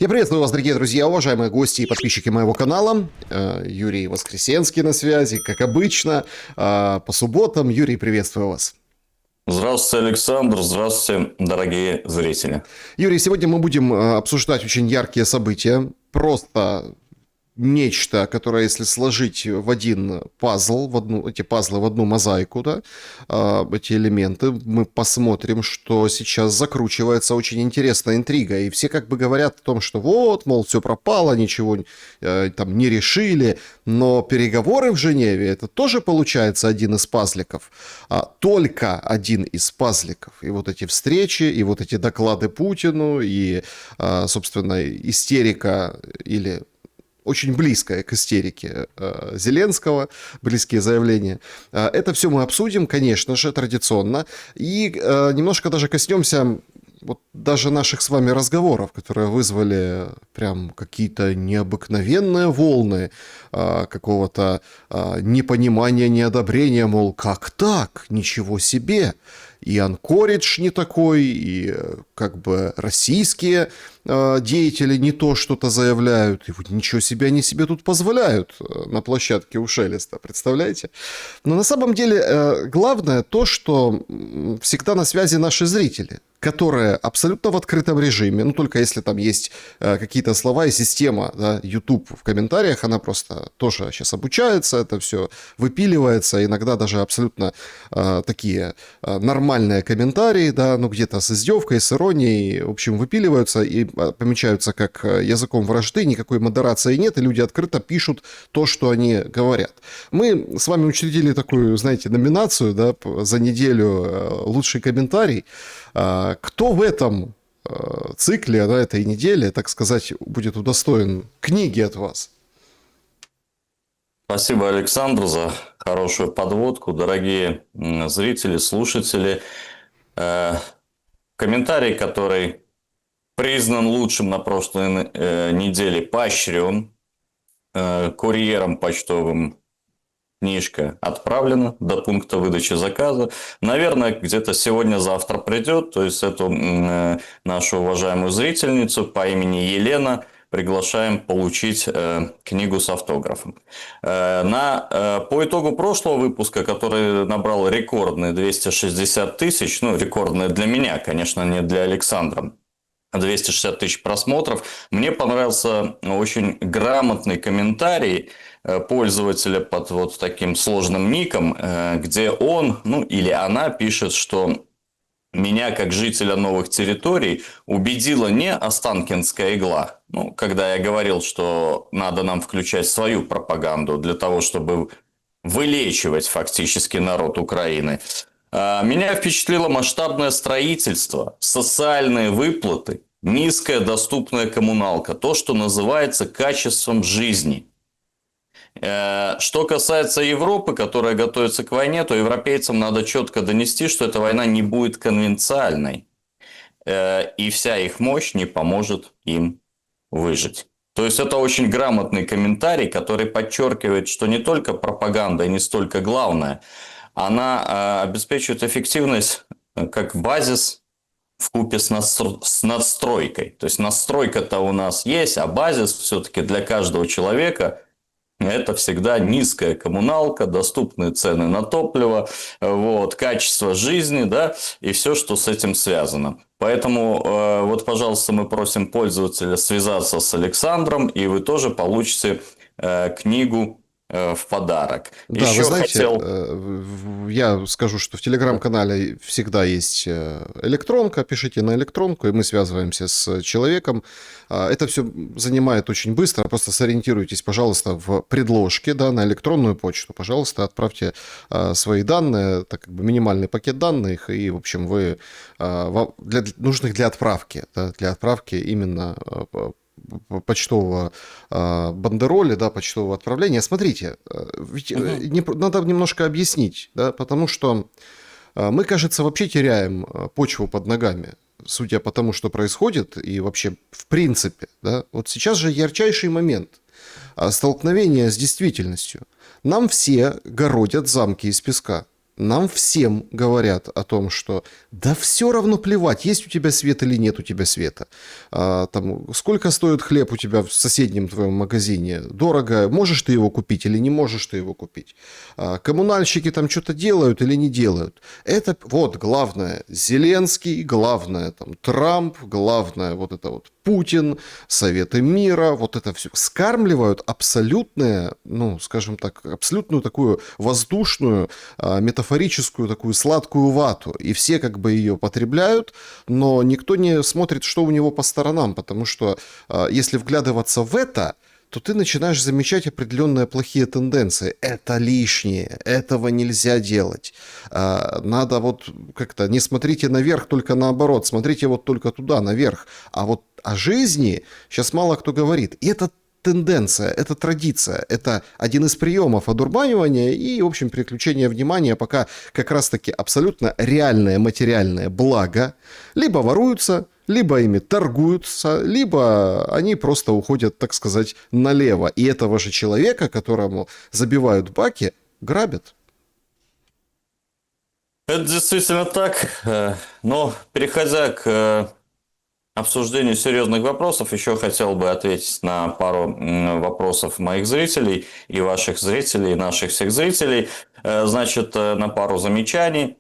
Я приветствую вас, дорогие друзья, уважаемые гости и подписчики моего канала. Юрий Воскресенский на связи, как обычно, по субботам. Юрий, приветствую вас. Здравствуйте, Александр. Здравствуйте, дорогие зрители. Юрий, сегодня мы будем обсуждать очень яркие события. Просто нечто, которое, если сложить в один пазл, эти пазлы в одну мозаику, да, эти элементы, мы посмотрим, что сейчас закручивается очень интересная интрига. И все как бы говорят о том, что вот, мол, все пропало, ничего там не решили. Но переговоры в Женеве, это тоже получается один из пазликов. Только один из пазликов. И вот эти встречи, и вот эти доклады Путину, и, собственно, истерика или очень близкая к истерике Зеленского, близкие заявления. Это все мы обсудим, конечно же, традиционно. И немножко даже коснемся вот даже наших с вами разговоров, которые вызвали прям какие-то необыкновенные волны какого-то непонимания, неодобрения, мол, как так? Ничего себе! И Анкоридж не такой, и как бы российские деятели не то что-то заявляют, и вот ничего себе они себе тут позволяют на площадке у Шелеста, представляете? Но на самом деле главное то, что всегда на связи наши зрители, которые абсолютно в открытом режиме, ну только если там есть какие-то слова и система, да, YouTube в комментариях, она просто тоже сейчас обучается, это все выпиливается, иногда даже абсолютно такие нормальные комментарии, да, ну где-то с издевкой, с иронией, в общем, выпиливаются и помечаются как языком вражды, никакой модерации нет, и люди открыто пишут то, что они говорят. Мы с вами учредили такую, знаете, номинацию, да, за неделю «Лучший комментарий». Кто в этом цикле, на этой неделе, так сказать, будет удостоен книги от вас? Спасибо, Александр, за хорошую подводку. Дорогие зрители, слушатели, комментарий, который признан лучшим на прошлой неделе, поощрен курьером почтовым. Книжка отправлена до пункта выдачи заказа. Наверное, где-то сегодня-завтра придет. То есть, эту нашу уважаемую зрительницу по имени Елена приглашаем получить книгу с автографом. По итогу прошлого выпуска, который набрал рекордные 260 тысяч, ну, рекордные для меня, конечно, не для Александра, 260 тысяч просмотров, мне понравился очень грамотный комментарий пользователя под вот таким сложным ником, где он, ну или она пишет, что меня, как жителя новых территорий, убедила не Останкинская игла. Ну, когда я говорил, что надо нам включать свою пропаганду для того, чтобы вылечивать фактически народ Украины. Меня впечатлило масштабное строительство, социальные выплаты, низкая доступная коммуналка, то, что называется качеством жизни. Что касается Европы, которая готовится к войне, то европейцам надо четко донести, что эта война не будет конвенциальной, и вся их мощь не поможет им выжить. То есть, это очень грамотный комментарий, который подчеркивает, что не только пропаганда и не столько главное, она обеспечивает эффективность как базис вкупе с надстройкой. То есть, надстройка-то у нас есть, а базис все-таки для каждого человека – это всегда низкая коммуналка, доступные цены на топливо, вот, качество жизни, да, и все, что с этим связано. Поэтому, вот, пожалуйста, мы просим пользователя связаться с Александром, и вы тоже получите книгу в подарок. Да, Еще вы знаете, хотел... я скажу, что в телеграм-канале всегда есть электронка, пишите на электронку, и мы связываемся с человеком. Это все занимает очень быстро, просто сориентируйтесь, пожалуйста, в предложке, да, на электронную почту, пожалуйста, отправьте свои данные, так как бы минимальный пакет данных, и, в общем, вы нужных для отправки, да, для отправки именно почтового бандероли, да, почтового отправления. Смотрите, ведь надо немножко объяснить, да, потому что мы, кажется, вообще теряем почву под ногами, судя по тому, что происходит, и вообще в принципе, да. Вот сейчас же ярчайший момент столкновения с действительностью. Нам все городят замки из песка. нам всем говорят о том, что да все равно плевать, есть у тебя свет или нет у тебя света. Там, сколько стоит хлеб у тебя в соседнем твоем магазине? Дорого, можешь ты его купить или не можешь ты его купить? Коммунальщики там что-то делают или не делают? Это вот главное. Зеленский, главное там Трамп, главное вот это вот Путин, Советы мира, вот это все скармливают абсолютное, ну, скажем так, абсолютную такую воздушную, метафорическую такую сладкую вату. И все как бы ее потребляют, но никто не смотрит, что у него по сторонам, потому что если вглядываться в это, то ты начинаешь замечать определенные плохие тенденции. Это лишнее, этого нельзя делать. Надо вот как-то не смотрите наверх, только наоборот, смотрите вот только туда, наверх. А вот о жизни сейчас мало кто говорит. И это тенденция, это традиция, это один из приемов одурманивания и, в общем, переключения внимания, пока как раз-таки абсолютно реальное материальное благо либо воруются, либо ими торгуются, либо они просто уходят, так сказать, налево. И этого же человека, которому забивают баки, грабят. Это действительно так. Но переходя к обсуждению серьезных вопросов, еще хотел бы ответить на пару вопросов моих зрителей, и ваших зрителей, и наших всех зрителей. Значит, на пару замечаний.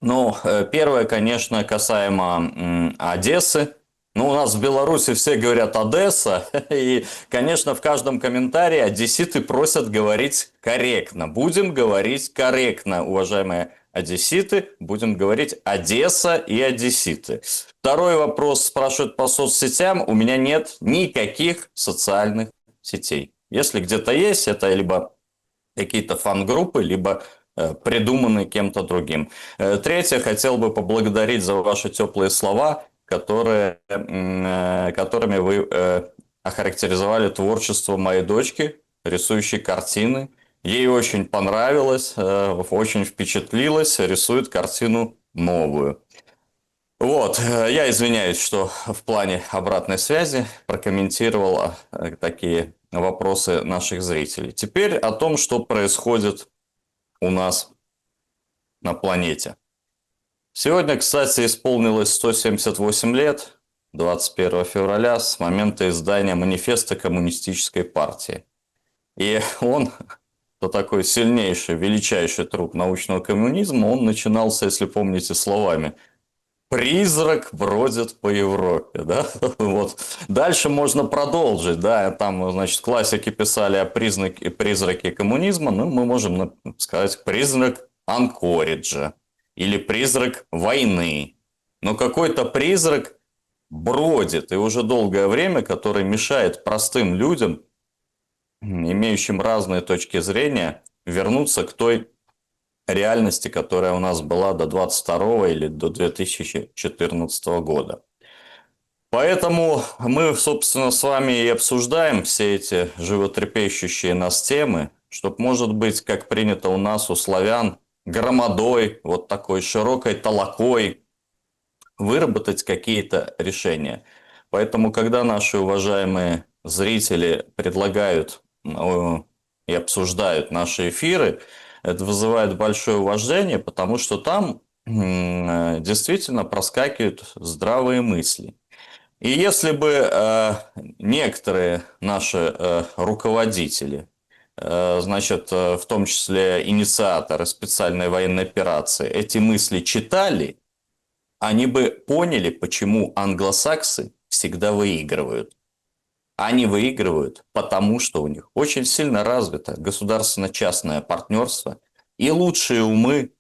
Ну, первое, конечно, касаемо Одессы. Ну, у нас в Беларуси все говорят Одесса, и, конечно, в каждом комментарии одесситы просят говорить корректно. Будем говорить корректно, уважаемые одесситы, будем говорить Одесса и одесситы. Второй вопрос спрашивают по соцсетям. У меня нет никаких социальных сетей. Если где-то есть, это либо какие-то фан-группы, либо придуманные кем-то другим. Третье, хотел бы поблагодарить за ваши теплые слова, которыми вы охарактеризовали творчество моей дочки, рисующей картины. Ей очень понравилось, очень впечатлилась, рисует картину новую. Вот, я извиняюсь, что в плане обратной связи прокомментировал такие вопросы наших зрителей. Теперь о том, что происходит у нас на планете. Сегодня, кстати, исполнилось 178 лет, 21 февраля, с момента издания манифеста Коммунистической партии. И он, то такой сильнейший, величайший труд научного коммунизма, он начинался, если помните, словами «Призрак бродит по Европе». Да? Вот. Дальше можно продолжить. Да? Там, значит, классики писали о призраке коммунизма, но мы можем сказать «призрак Анкориджа» или «призрак войны». Но какой-то призрак бродит, и уже долгое время, который мешает простым людям, имеющим разные точки зрения, вернуться к той реальности, которая у нас была до 22 или до 2014 года. Поэтому мы, собственно, с вами и обсуждаем все эти животрепещущие нас темы, чтобы, может быть, как принято у нас, у славян, громадой, вот такой широкой толокой, выработать какие-то решения. Поэтому, когда наши уважаемые зрители предлагают и обсуждают наши эфиры, это вызывает большое уважение, потому что там действительно проскакивают здравые мысли. И если бы некоторые наши руководители, значит, в том числе инициаторы специальной военной операции, эти мысли читали, они бы поняли, почему англосаксы всегда выигрывают. Они выигрывают, потому что у них очень сильно развито государственно-частное партнерство, и лучшие умы,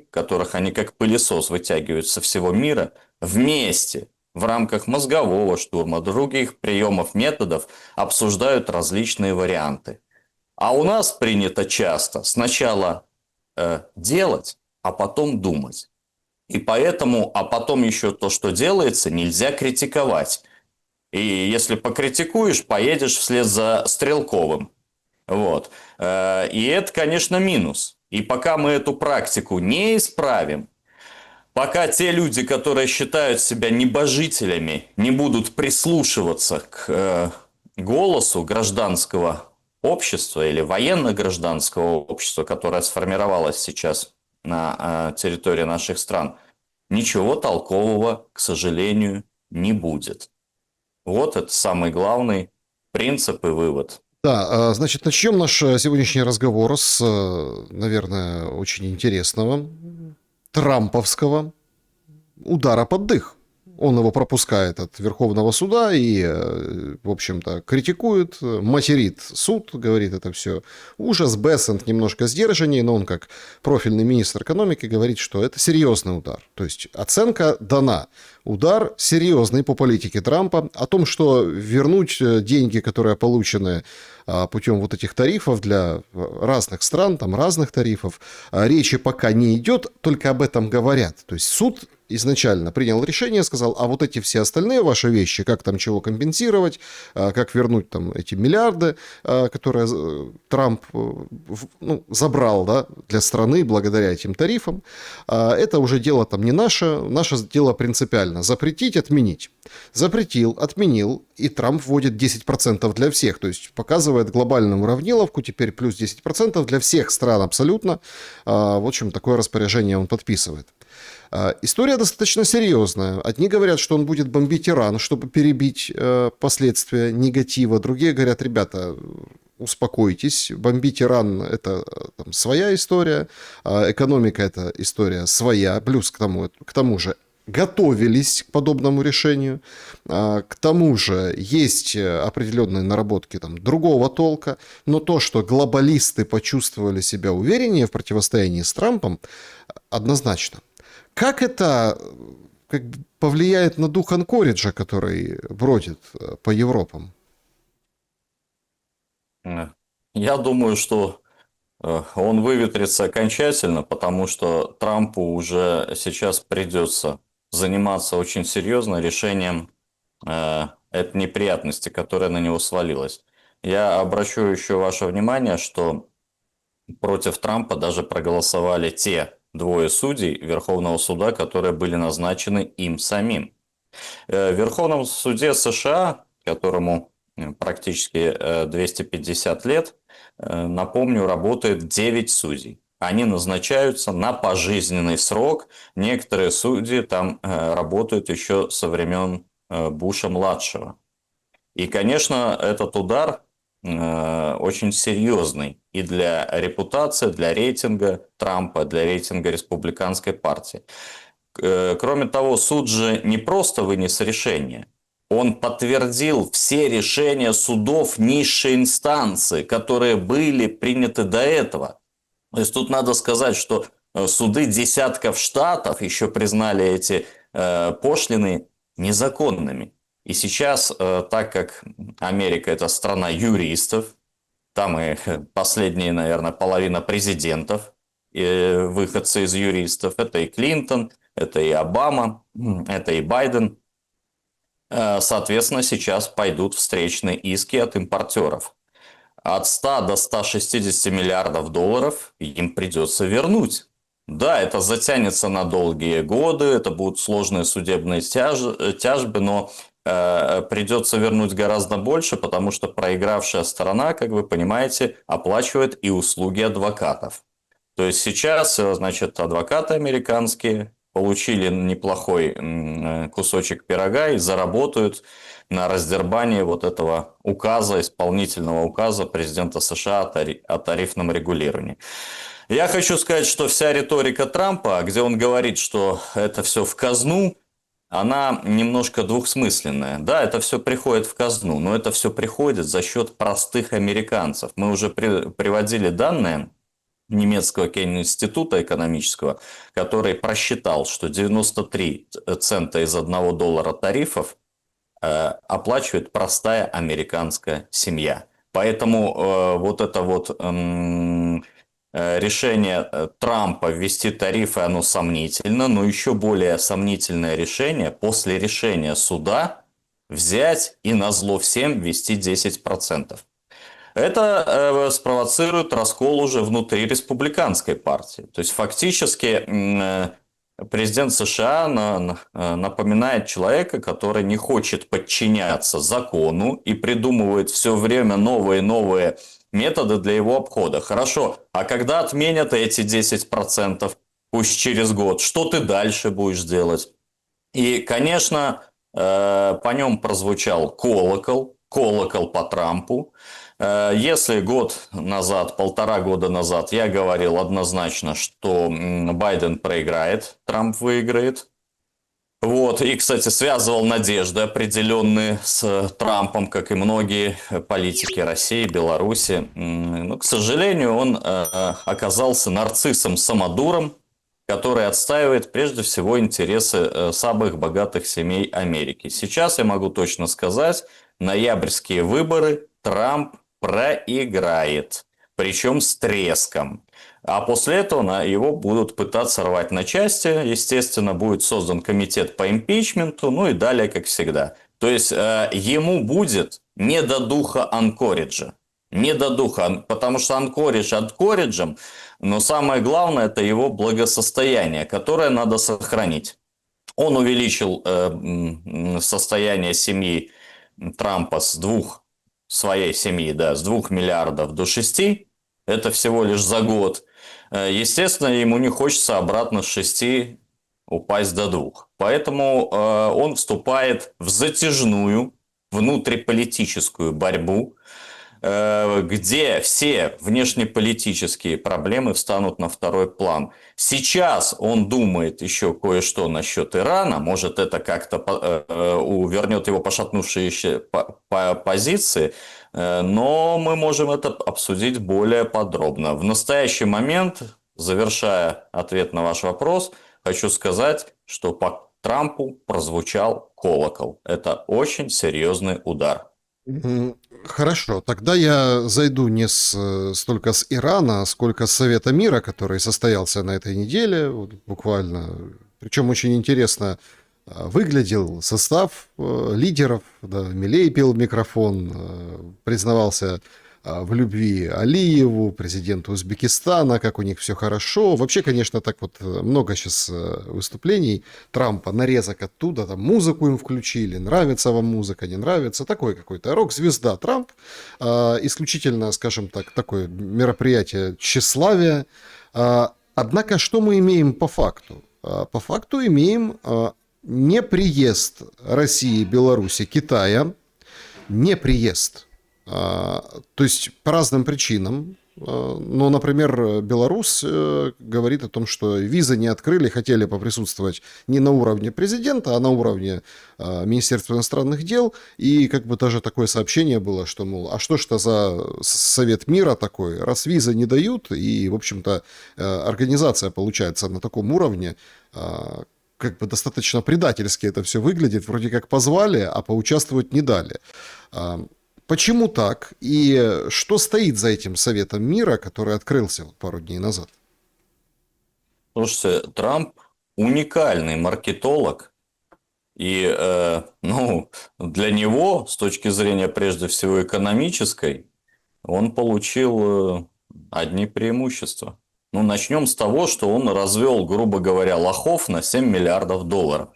которых они как пылесос вытягивают со всего мира, вместе в рамках мозгового штурма, других приемов, методов обсуждают различные варианты. А у нас принято часто сначала делать, а потом думать. И поэтому, а потом еще то, что делается, нельзя критиковать. И если покритикуешь, поедешь вслед за Стрелковым. Вот. И это, конечно, минус. И пока мы эту практику не исправим, пока те люди, которые считают себя небожителями, не будут прислушиваться к голосу гражданского общества или военно-гражданского общества, которое сформировалось сейчас на территории наших стран, ничего толкового, к сожалению, не будет. Вот это самый главный принцип и вывод. Да, значит, начнем наш сегодняшний разговор с, наверное, очень интересного, трамповского удара под дых. Он его пропускает от Верховного суда и, в общем-то, критикует, материт суд, говорит, это все ужас. Бессент немножко сдержаннее, но он, как профильный министр экономики, говорит, что это серьезный удар. То есть оценка дана. Удар серьезный по политике Трампа. О том, что вернуть деньги, которые получены путем вот этих тарифов для разных стран, там разных тарифов, речи пока не идет, только об этом говорят. То есть суд изначально принял решение, сказал, а вот эти все остальные ваши вещи, как там чего компенсировать, как вернуть там эти миллиарды, которые Трамп забрал, да, для страны благодаря этим тарифам, это уже дело там не наше дело принципиально. Запретить, отменить. Запретил, отменил, и Трамп вводит 10% для всех, то есть показывает глобальную уравниловку, теперь плюс 10% для всех стран абсолютно. В общем, такое распоряжение он подписывает. История достаточно серьезная. Одни говорят, что он будет бомбить Иран, чтобы перебить последствия негатива. Другие говорят, ребята, успокойтесь, бомбить Иран – это там своя история, экономика – это история своя, плюс к тому же готовились к подобному решению. К тому же есть определенные наработки там, другого толка, но то, что глобалисты почувствовали себя увереннее в противостоянии с Трампом, однозначно. Как это повлияет на дух Анкориджа, который бродит по Европам? Я думаю, что он выветрится окончательно, потому что Трампу уже сейчас придется заниматься очень серьезно решением этой неприятности, которая на него свалилась. Я обращу еще ваше внимание, что против Трампа даже проголосовали те двое судей Верховного суда, которые были назначены им самим. В Верховном суде США, которому практически 250 лет, напомню, работает 9 судей. Они назначаются на пожизненный срок. Некоторые судьи там работают еще со времен Буша-младшего. И, конечно, этот удар очень серьезный и для репутации, для рейтинга Трампа, для рейтинга республиканской партии. Кроме того, суд же не просто вынес решение, он подтвердил все решения судов низшей инстанции, которые были приняты до этого. То есть тут надо сказать, что суды десятков штатов еще признали эти пошлины незаконными. И сейчас, так как Америка – это страна юристов, там и последняя, наверное, половина президентов, выходцы из юристов, это и Клинтон, это и Обама, это и Байден. Соответственно, сейчас пойдут встречные иски от импортеров. От 100 до 160 миллиардов долларов им придется вернуть. Да, это затянется на долгие годы, это будут сложные судебные тяжбы, но придется вернуть гораздо больше, потому что проигравшая сторона, как вы понимаете, оплачивает и услуги адвокатов. То есть сейчас, значит, адвокаты американские получили неплохой кусочек пирога и заработают на раздербании вот этого указа, исполнительного указа президента США о тарифном регулировании. Я хочу сказать, что вся риторика Трампа, где он говорит, что это все в казну, она немножко двухсмысленная. Да, это все приходит в казну, но это все приходит за счет простых американцев. Мы уже приводили данные немецкого института экономического, который просчитал, что 93 цента из $1 тарифов оплачивает простая американская семья. Поэтому вот это вот решение Трампа ввести тарифы, оно сомнительно, но еще более сомнительное решение после решения суда взять и назло всем ввести 10%. Это спровоцирует раскол уже внутри республиканской партии. То есть фактически президент США напоминает человека, который не хочет подчиняться закону и придумывает все время новые методы для его обхода. Хорошо, а когда отменят эти 10%, пусть через год, что ты дальше будешь делать? И, конечно, по нем прозвучал колокол по Трампу. Если год назад, полтора года назад я говорил однозначно, что Байден проиграет, Трамп выиграет. Вот, и, кстати, связывал надежды определенные с Трампом, как и многие политики России, Беларуси. Но, к сожалению, он оказался нарциссом-самодуром, который отстаивает прежде всего интересы самых богатых семей Америки. Сейчас я могу точно сказать, ноябрьские выборы Трамп проиграет, причем с треском. А после этого его будут пытаться рвать на части. Естественно, будет создан комитет по импичменту, ну и далее, как всегда. То есть, ему будет не до духа Анкориджа. Не до духа, потому что Анкоридж Анкориджем, но самое главное – это его благосостояние, которое надо сохранить. Он увеличил состояние семьи Трампа своей семьи, да, с 2 миллиардов до 6. Это всего лишь за год. Естественно, ему не хочется обратно с 6 упасть до 2. Поэтому он вступает в затяжную внутриполитическую борьбу, где все внешнеполитические проблемы встанут на второй план. Сейчас он думает еще кое-что насчет Ирана, может это как-то вернет его пошатнувшиеся позиции, но мы можем это обсудить более подробно. В настоящий момент, завершая ответ на ваш вопрос, хочу сказать, что по Трампу прозвучал колокол. Это очень серьезный удар. Хорошо, тогда я зайду не столько с Ирана, сколько с Совета мира, который состоялся на этой неделе, вот буквально. Причем очень интересно выглядел состав лидеров. Да, Милей пел в микрофон, признавался в любви Алиеву, президенту Узбекистана, как у них все хорошо. Вообще, конечно, так вот много сейчас выступлений Трампа, нарезок оттуда, там музыку им включили, нравится вам музыка, не нравится, такой какой-то рок-звезда Трамп, исключительно, скажем так, такое мероприятие тщеславия. Однако, что мы имеем по факту? По факту имеем не приезд России, Беларуси, Китая, не приезд. То есть по разным причинам. Ну, например, Беларусь говорит о том, что визы не открыли, хотели поприсутствовать не на уровне президента, а на уровне Министерства иностранных дел. И как бы даже такое сообщение было, что, мол, а что ж это за Совет мира такой, раз визы не дают, и, в общем-то, организация получается на таком уровне, как бы достаточно предательски это все выглядит, вроде как позвали, а поучаствовать не дали. Почему так? И что стоит за этим Советом мира, который открылся вот пару дней назад? Слушайте, Трамп уникальный маркетолог. И ну, для него, с точки зрения прежде всего экономической, он получил одни преимущества. Ну, начнем с того, что он развел, грубо говоря, лохов на 7 миллиардов долларов.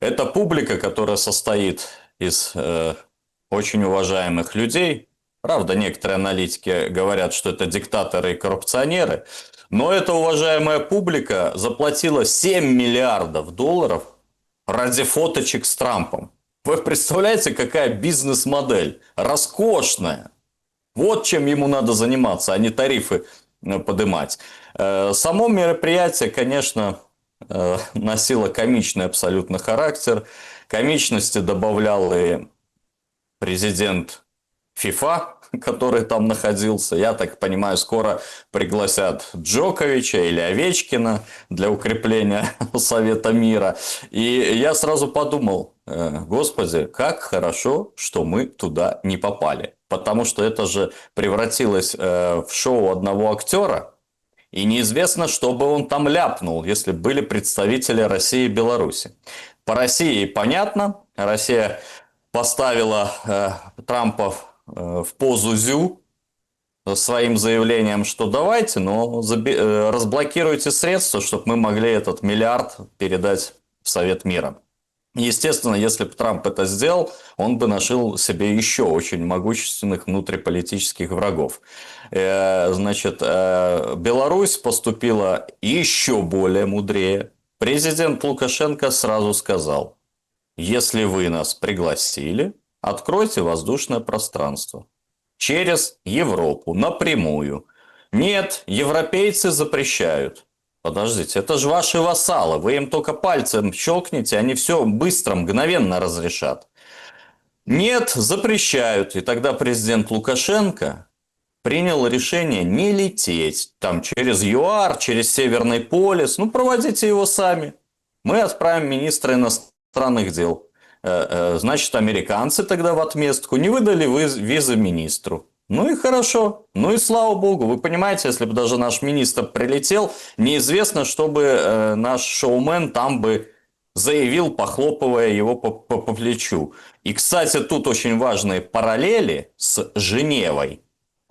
Это публика, которая состоит из очень уважаемых людей. Правда, некоторые аналитики говорят, что это диктаторы и коррупционеры. Но эта уважаемая публика заплатила 7 миллиардов долларов ради фоточек с Трампом. Вы представляете, какая бизнес-модель? Роскошная. Вот чем ему надо заниматься, а не тарифы поднимать. Само мероприятие, конечно, носило комичный абсолютно характер. Комичности добавлял и президент ФИФА, который там находился. Я так понимаю, скоро пригласят Джоковича или Овечкина для укрепления Совета мира. И я сразу подумал, господи, как хорошо, что мы туда не попали. Потому что это же превратилось в шоу одного актера. И неизвестно, что бы он там ляпнул, если были представители России и Беларуси. По России понятно. Россия поставила Трампа в позу ЗЮ своим заявлением, что давайте, но разблокируйте средства, чтобы мы могли этот миллиард передать в Совет мира. Естественно, если бы Трамп это сделал, он бы нашел себе еще очень могущественных внутриполитических врагов. Значит, Беларусь поступила еще более мудрее. Президент Лукашенко сразу сказал: если вы нас пригласили, откройте воздушное пространство через Европу напрямую. Нет, европейцы запрещают. Подождите, это же ваши вассалы. Вы им только пальцем щелкните, они все быстро, мгновенно разрешат. Нет, запрещают. И тогда президент Лукашенко принял решение не лететь там через ЮАР, через Северный полюс. Ну, проводите его сами. Мы отправим министра иностранных дел. Значит, американцы тогда в отместку не выдали визы министру. Ну и хорошо, ну и слава богу. Вы понимаете, если бы даже наш министр прилетел, неизвестно, чтобы наш шоумен там бы заявил, похлопывая его по плечу. И, кстати, тут очень важные параллели с Женевой.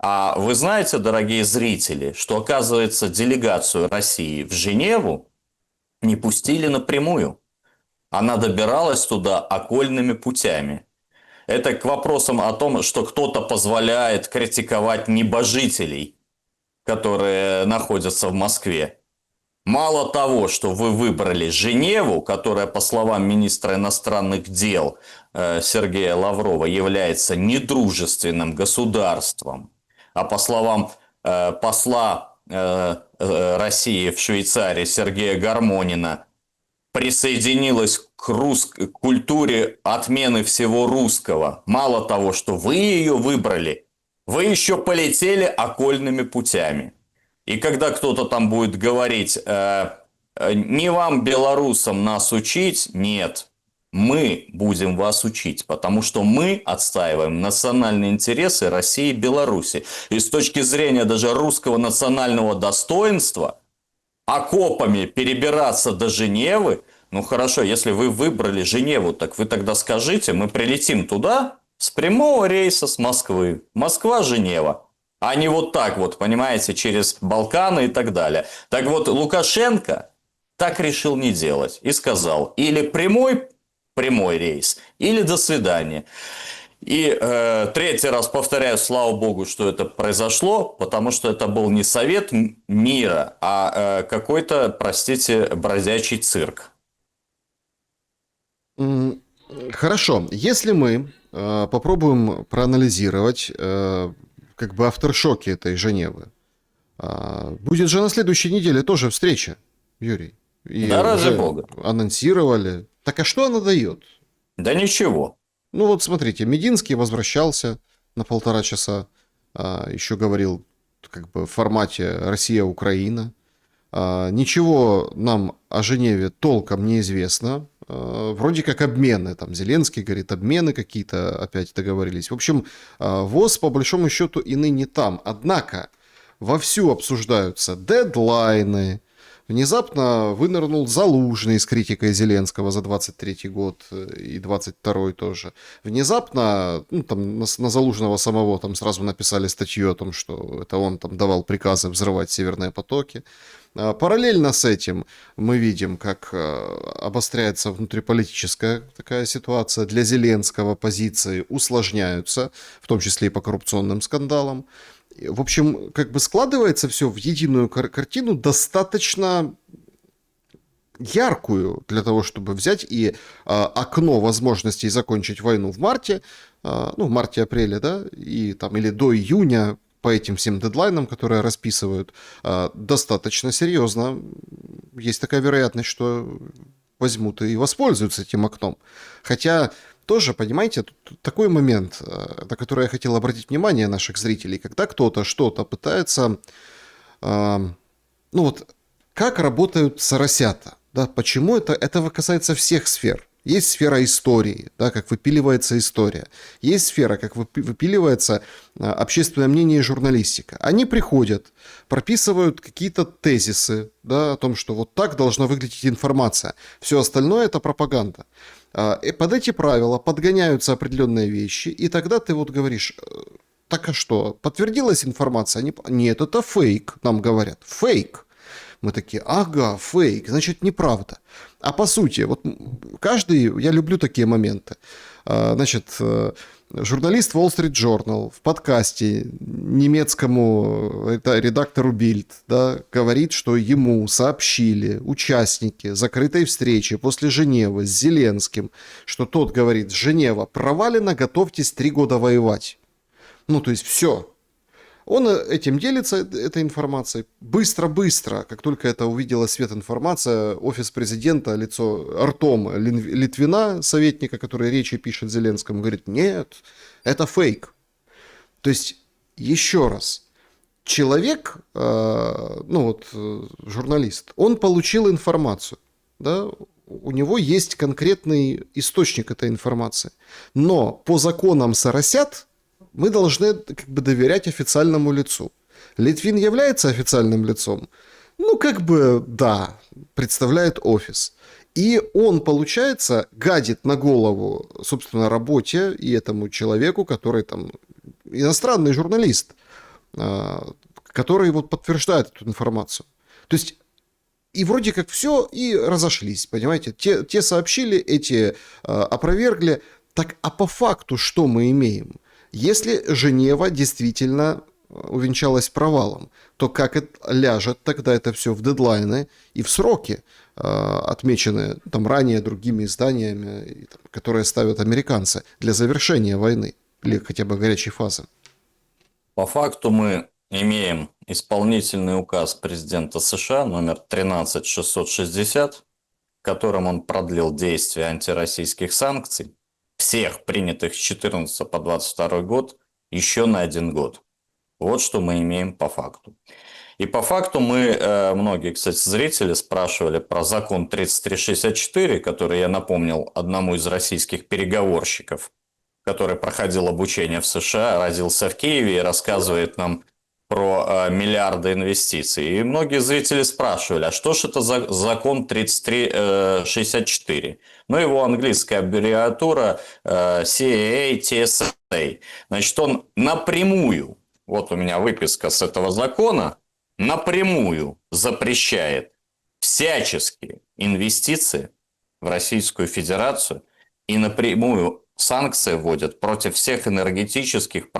А вы знаете, дорогие зрители, что, оказывается, делегацию России в Женеву не пустили напрямую. Она добиралась туда окольными путями. Это к вопросам о том, что кто-то позволяет критиковать небожителей, которые находятся в Москве. Мало того, что вы выбрали Женеву, которая, по словам министра иностранных дел Сергея Лаврова, является недружественным государством, а по словам посла России в Швейцарии Сергея Гармонина, присоединилась к культуре отмены всего русского. Мало того, что вы ее выбрали, вы еще полетели окольными путями. И когда кто-то там будет говорить: не вам, белорусам, нас учить, нет, мы будем вас учить, потому что мы отстаиваем национальные интересы России и Беларуси. И с точки зрения даже русского национального достоинства, окопами перебираться до Женевы, ну хорошо, если вы выбрали Женеву, так вы тогда скажите, мы прилетим туда с прямого рейса с Москвы. Москва-Женева. А не вот так вот, понимаете, через Балканы и так далее. Так вот, Лукашенко так решил не делать. И сказал: или прямой рейс, или до свидания. И третий раз повторяю, слава богу, что это произошло, потому что это был не совет мира, а какой-то, простите, бродячий цирк. Хорошо, если мы попробуем проанализировать как бы авторшоки этой Женевы, будет же на следующей неделе тоже встреча, Юрий. И Да ради уже бога. анонсировали. Так а что она дает? Да ничего. Ну вот смотрите, Мединский возвращался на 1,5 часа, еще говорил как бы в формате Россия-Украина. Ничего нам о Женеве толком не известно. Вроде как обмены, там Зеленский говорит, обмены какие-то опять договорились. В общем, ВОЗ по большому счету и ныне там. Однако вовсю обсуждаются дедлайны. Внезапно вынырнул Залужный с критикой Зеленского за 23-й год и 22-й тоже. Внезапно, ну, там на Залужного самого там сразу написали статью о том, что это он там давал приказы взрывать северные потоки. Параллельно с этим мы видим, как обостряется внутриполитическая такая ситуация. Для Зеленского позиции усложняются, в том числе и по коррупционным скандалам. В общем, как бы складывается все в единую картину, достаточно яркую для того, чтобы взять и окно возможностей закончить войну в марте, ну, в марте-апреле, да, и там или до июня, по этим всем дедлайнам, которые расписывают, достаточно серьезно. Есть такая вероятность, что возьмут и воспользуются этим окном. Хотя тоже, понимаете, тут такой момент, на который я хотел обратить внимание наших зрителей, когда кто-то что-то пытается, ну вот, как работают соросята, да, почему это касается всех сфер. Есть сфера истории, да, как выпиливается история. Есть сфера, как выпиливается общественное мнение и журналистика. Они приходят, прописывают какие-то тезисы, да, о том, что вот так должна выглядеть информация. Все остальное – это пропаганда. И под эти правила подгоняются определенные вещи, и тогда ты вот говоришь: так а что, подтвердилась информация? Нет, это фейк, нам говорят. Фейк. Мы такие, ага, фейк, значит, неправда. А по сути, вот каждый, я люблю такие моменты. Значит, журналист Wall Street Journal в подкасте немецкому редактору Bild, да, говорит, что ему сообщили участники закрытой встречи после Женевы с Зеленским, что тот говорит, Женева провалена, готовьтесь 3 года воевать. Ну, то есть все. Он этим делится, этой информацией. Быстро-быстро, как только это увидела свет информация, офис президента, лицо Артема Литвина, советника, который речи пишет Зеленскому, говорит, нет, это фейк. То есть, еще раз, человек, журналист, он получил информацию, да, у него есть конкретный источник этой информации. Но по законам Соросят мы должны как бы доверять официальному лицу. Литвин является официальным лицом? Ну, как бы, да, представляет офис. И он, получается, гадит на голову, собственно, работе и этому человеку, который там иностранный журналист, который вот подтверждает эту информацию. То есть, и вроде как все, и разошлись, понимаете? Те сообщили, эти опровергли. Так, а по факту что мы имеем? Если Женева действительно увенчалась провалом, то как это ляжет тогда это все в дедлайны и в сроки, отмеченные там ранее другими изданиями, которые ставят американцы для завершения войны или хотя бы горячей фазы? По факту мы имеем исполнительный указ президента США номер 13660, которым он продлил действие антироссийских санкций, всех принятых с 14 по 22 год, еще на 1 год. Вот что мы имеем по факту. И по факту многие, кстати, зрители спрашивали про закон 3364, который я напомнил одному из российских переговорщиков, который проходил обучение в США, родился в Киеве и рассказывает нам про миллиарды инвестиций. И многие зрители спрашивали, а что же это за закон 3364? Ну, его английская аббревиатура CAA-TSA. Значит, он напрямую, вот у меня выписка с этого закона, напрямую запрещает всяческие инвестиции в Российскую Федерацию и напрямую санкции вводят против всех энергетических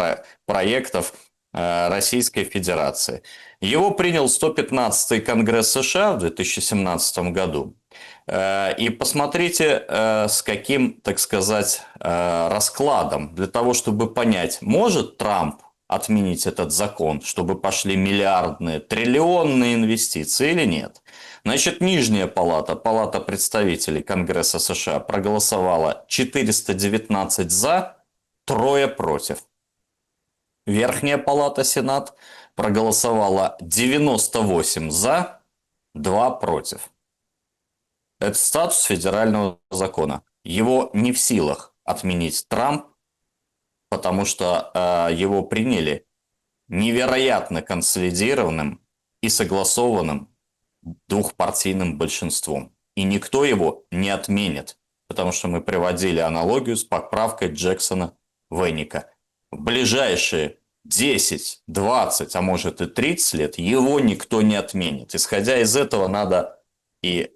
проектов Российской Федерации. Его принял 115-й Конгресс США в 2017 году. И посмотрите, с каким, так сказать, раскладом, для того, чтобы понять, может Трамп отменить этот закон, чтобы пошли миллиардные, триллионные инвестиции или нет. Значит, нижняя палата, палата представителей Конгресса США проголосовала 419 за, 3 против. Верхняя палата, Сенат, проголосовала 98 за, 2 против. Это статус федерального закона. Его не в силах отменить Трамп, потому что его приняли невероятно консолидированным и согласованным двухпартийным большинством. И никто его не отменит, потому что мы приводили аналогию с поправкой Джексона-Веника. В ближайшие 10, 20, а может и 30 лет его никто не отменит. Исходя из этого надо и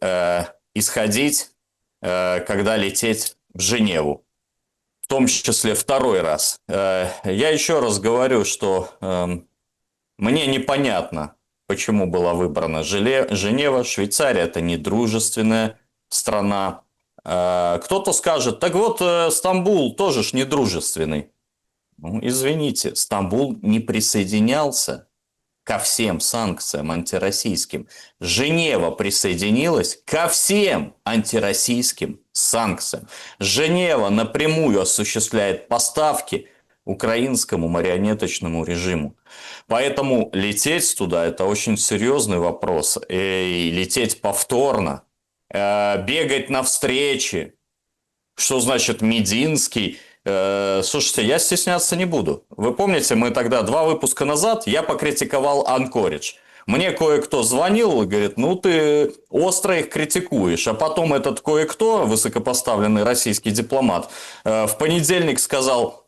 исходить, когда лететь в Женеву. В том числе 2-й раз. Я еще раз говорю, что мне непонятно, почему была выбрана Женева. Швейцария – это недружественная страна. Кто-то скажет, так вот, Стамбул тоже ж недружественный. Ну, извините, Стамбул не присоединялся ко всем санкциям антироссийским. Женева присоединилась ко всем антироссийским санкциям. Женева напрямую осуществляет поставки украинскому марионеточному режиму. Поэтому лететь туда – это очень серьезный вопрос. И лететь повторно, бегать на встречи. Что значит Мединский? Слушайте, я стесняться не буду. Вы помните, мы тогда 2 выпуска назад, я покритиковал Анкоридж. Мне кое-кто звонил и говорит, ну ты остро их критикуешь. А потом этот кое-кто, высокопоставленный российский дипломат, в понедельник сказал,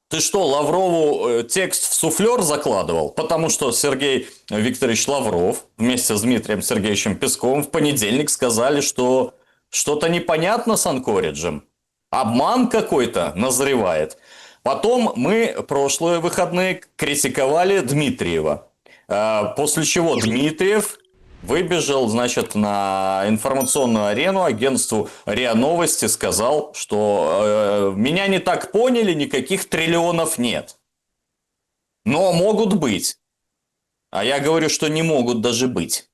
Ты что, Лаврову текст в суфлер закладывал? Потому что Сергей Викторович Лавров вместе с Дмитрием Сергеевичем Песковым в понедельник сказали, что что-то непонятно с Анкориджем. Обман какой-то назревает. Потом мы прошлые выходные критиковали Дмитриева. После чего Дмитриев выбежал, значит, на информационную арену, агентству РИА Новости сказал, что меня не так поняли, никаких триллионов нет. Но могут быть. А я говорю, что не могут даже быть.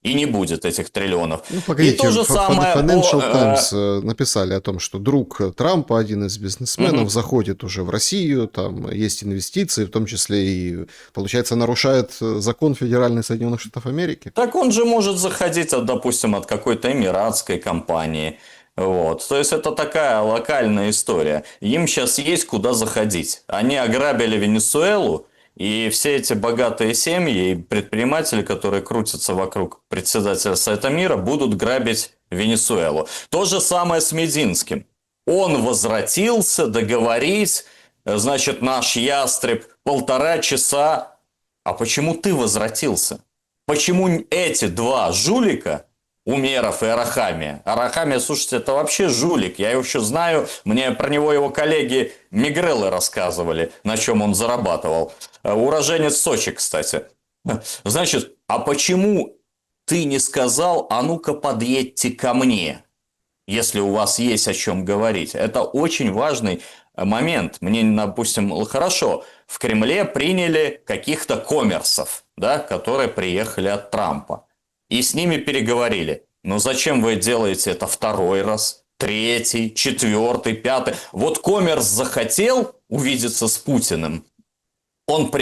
И не будет этих триллионов. Ну, И погодите, то же самое Financial по... Times написали о том, что друг Трампа, один из бизнесменов, заходит уже в Россию, там есть инвестиции, в том числе и, получается, нарушает закон федеральный Соединенных Штатов Америки. Так он же может заходить, допустим, от какой-то эмиратской компании. Вот. То есть это такая локальная история. Им сейчас есть куда заходить. Они ограбили Венесуэлу, и все эти богатые семьи и предприниматели, которые крутятся вокруг председателя Совета мира, будут грабить Венесуэлу. То же самое с Мединским. Он возвратился договорить, значит, наш ястреб 1,5 часа. А почему ты возвратился? Почему эти два жулика, Умеров и Арахамия? Арахамия, слушайте, это вообще жулик. Я его еще знаю, мне про него его коллеги Мигреллы рассказывали, на чем он зарабатывал. Уроженец Сочи, кстати. Значит, а почему ты не сказал, а ну-ка подъедьте ко мне, если у вас есть о чем говорить? Это очень важный момент. Мне, допустим, хорошо, в Кремле приняли каких-то коммерсов, да, которые приехали от Трампа. И с ними переговорили. Но зачем вы делаете это второй раз, третий, четвертый, пятый? Вот коммерс захотел увидеться с Путиным. Он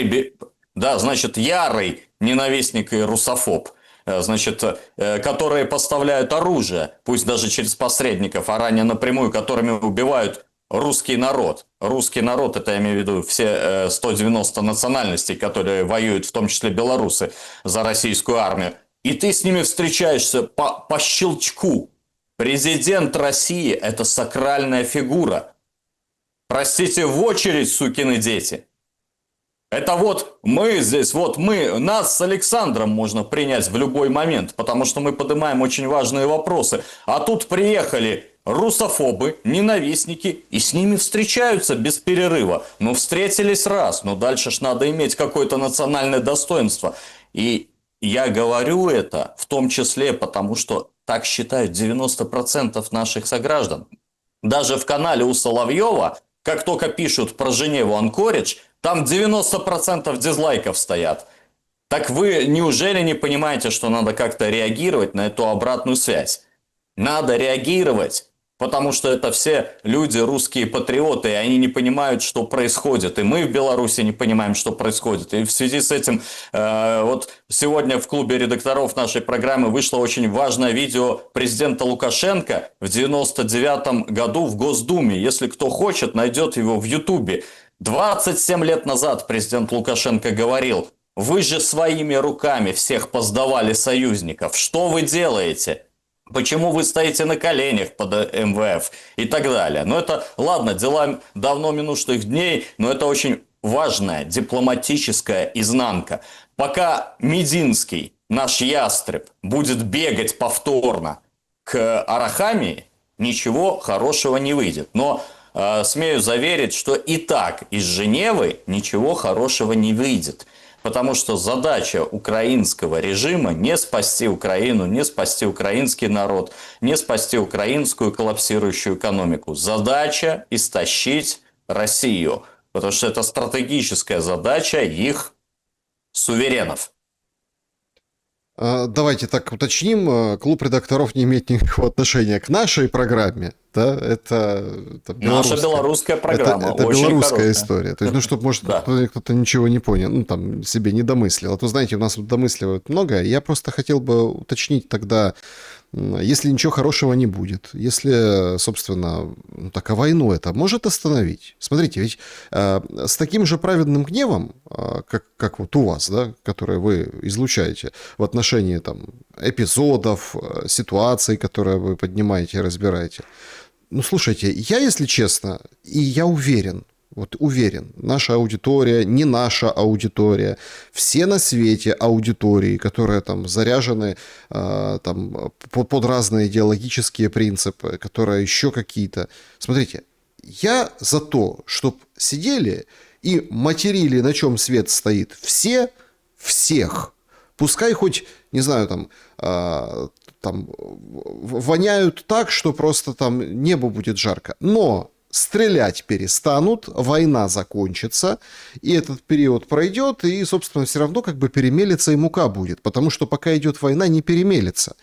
да, значит, ярый ненавистник и русофоб, значит, которые поставляют оружие, пусть даже через посредников, а ранее напрямую, которыми убивают русский народ. Русский народ, это я имею в виду все 190 национальностей, которые воюют, в том числе белорусы, за российскую армию. И ты с ними встречаешься по щелчку. Президент России – это сакральная фигура. Простите, в очередь, сукины дети. Это вот мы здесь, вот мы, нас с Александром можно принять в любой момент, потому что мы поднимаем очень важные вопросы. А тут приехали русофобы, ненавистники, и с ними встречаются без перерыва. Ну, встретились раз, но дальше ж надо иметь какое-то национальное достоинство. И я говорю это в том числе потому, что так считают 90% наших сограждан. Даже в канале у Соловьева, как только пишут про Женеву Анкоридж, там 90% дизлайков стоят. Так вы неужели не понимаете, что надо как-то реагировать на эту обратную связь? Надо реагировать, потому что это все люди, русские патриоты, и они не понимают, что происходит. И мы в Беларуси не понимаем, что происходит. И в связи с этим вот сегодня в клубе редакторов нашей программы вышло очень важное видео президента Лукашенко в 1999 году в Госдуме. Если кто хочет, найдет его в Ютубе. 27 лет назад президент Лукашенко говорил: вы же своими руками всех поздавали союзников. Что вы делаете? Почему вы стоите на коленях под МВФ и так далее? Но это, ладно, дела давно минувших дней, но это очень важная дипломатическая изнанка. Пока Мединский, наш ястреб, будет бегать повторно к Арахамии, ничего хорошего не выйдет. Но смею заверить, что и так из Женевы ничего хорошего не выйдет. Потому что задача украинского режима не спасти Украину, не спасти украинский народ, не спасти украинскую коллапсирующую экономику. Задача истощить Россию. Потому что это стратегическая задача их суверенов. Давайте так уточним. Клуб редакторов не имеет никакого отношения к нашей программе. Да? Это наша белорусская программа. Это очень белорусская хорошая история. То есть, ну, чтобы, может, кто-то ничего не понял, ну, там, себе не домыслил. А то, знаете, у нас вот домысливают многое. Я просто хотел бы уточнить тогда, если ничего хорошего не будет, если, собственно, так, а войну это может остановить? Смотрите, ведь с таким же праведным гневом, как вот у вас, да, который вы излучаете в отношении там, эпизодов, ситуаций, которые вы поднимаете и разбираете. Ну, слушайте, я, если честно, и я уверен, Вот уверен, наша аудитория, не наша аудитория, все на свете аудитории, которые там заряжены там, под разные идеологические принципы, которые еще какие-то. Смотрите, я за то, чтобы сидели и материли, на чем свет стоит, все, всех. Пускай хоть, не знаю, там воняют так, что просто там небо будет жарко. Но стрелять перестанут, война закончится, и этот период пройдет, и, собственно, все равно как бы перемелится и мука будет, потому что пока идет война, не перемелится.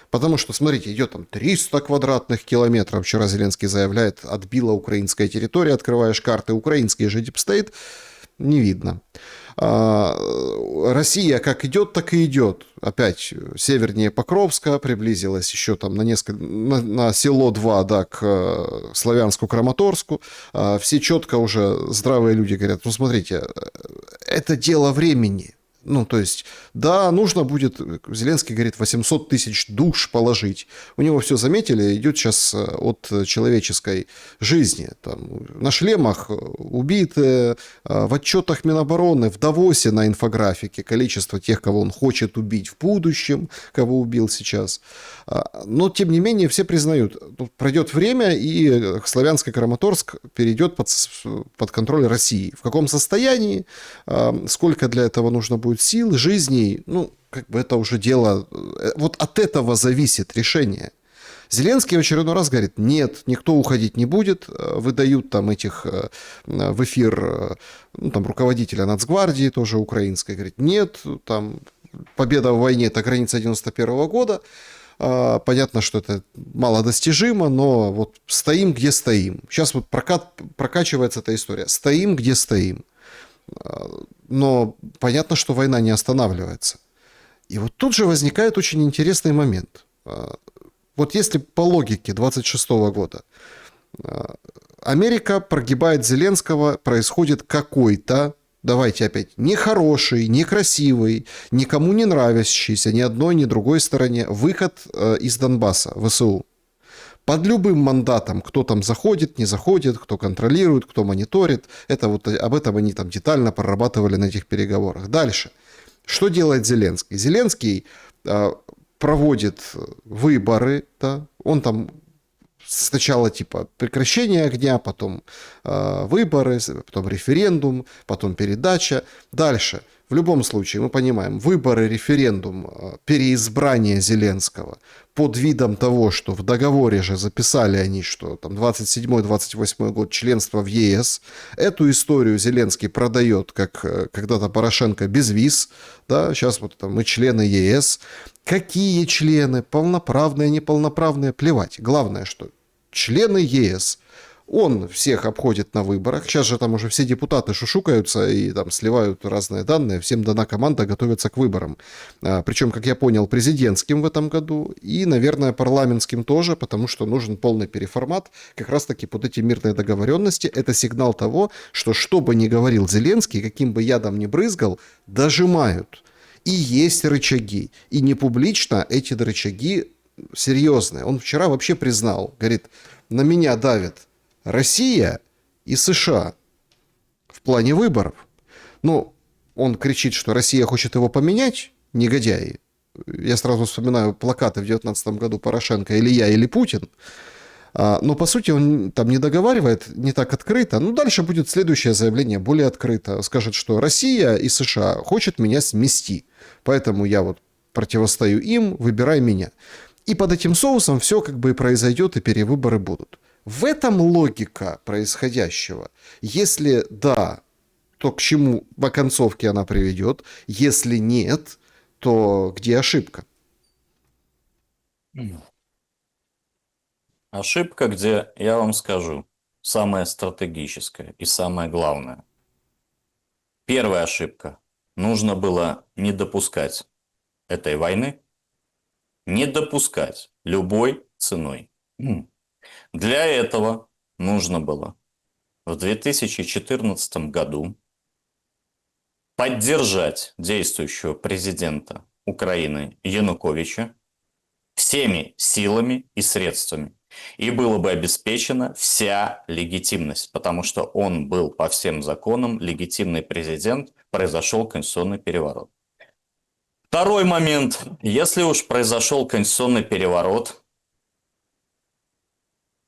Потому что, смотрите, идет там 300 квадратных километров, вчера Зеленский заявляет, отбила украинская территория, открываешь карты, украинский же дипстейт, не видно. Россия как идет, так и идет. Опять севернее Покровска, приблизилась еще там на село 2, да, к Славянску-Краматорску. Все четко уже здравые люди говорят, ну смотрите, это дело времени. Ну, то есть, да, нужно будет, Зеленский говорит, 800 тысяч душ положить. У него все заметили, идет сейчас от человеческой жизни. Там, на шлемах убитые, в отчетах Минобороны, в Давосе на инфографике количество тех, кого он хочет убить в будущем, кого убил сейчас. Но, тем не менее, все признают, пройдет время, и Славянско-Краматорск перейдет под контроль России. В каком состоянии, сколько для этого нужно будет сил, жизней, ну, как бы это уже дело, вот от этого зависит решение. Зеленский в очередной раз говорит, нет, никто уходить не будет, выдают там этих в эфир, ну, там, руководителя Нацгвардии, тоже украинской, говорит, нет, там, победа в войне, это граница 91 года, понятно, что это малодостижимо, но вот стоим, где стоим. Сейчас вот прокачивается эта история, стоим, где стоим. Но понятно, что война не останавливается. И вот тут же возникает очень интересный момент. Вот если по логике 26 года Америка прогибает Зеленского, происходит какой-то, давайте опять, нехороший, некрасивый, никому не нравящийся ни одной, ни другой стороне выход из Донбасса, ВСУ. Под любым мандатом, кто там заходит, не заходит, кто контролирует, кто мониторит. Это вот об этом они там детально прорабатывали на этих переговорах. Дальше. Что делает Зеленский? Зеленский проводит выборы. Да? Он там сначала типа прекращение огня, потом выборы, потом референдум, потом передача. Дальше. В любом случае, мы понимаем, выборы, референдум, переизбрание Зеленского под видом того, что в договоре же записали они, что там 27-28 год членства в ЕС. Эту историю Зеленский продает, как когда-то Порошенко, без виз. Да, сейчас вот там мы члены ЕС. Какие члены? Полноправные, неполноправные? Плевать. Главное, что члены ЕС. Он всех обходит на выборах. Сейчас же там уже все депутаты шушукаются и там сливают разные данные. Всем дана команда готовиться к выборам. Причем, как я понял, президентским в этом году и, наверное, парламентским тоже, потому что нужен полный переформат. Как раз-таки под эти мирные договоренности это сигнал того, что бы ни говорил Зеленский, каким бы ядом ни брызгал, дожимают. И есть рычаги. И не публично эти рычаги серьезные. Он вчера вообще признал, говорит, на меня давят Россия и США в плане выборов. Ну, он кричит, что Россия хочет его поменять, негодяи. Я сразу вспоминаю плакаты в 2019 году Порошенко «Или я, или Путин». Но, по сути, он там не договаривает не так открыто. Ну, дальше будет следующее заявление, более открыто. Скажет, что Россия и США хочет меня смести. Поэтому я вот противостою им, выбирай меня. И под этим соусом все как бы и произойдет, и перевыборы будут. В этом логика происходящего. Если да, то к чему в оконцовке она приведет? Если нет, то где ошибка? Ошибка, где, я вам скажу, самая стратегическая и самое главное. Первая ошибка. Нужно было не допускать этой войны, не допускать любой ценой. Для этого нужно было в 2014 году поддержать действующего президента Украины Януковича всеми силами и средствами. И была бы обеспечена вся легитимность, потому что он был по всем законам легитимный президент, произошел конституционный переворот. Второй момент. Если уж произошел конституционный переворот,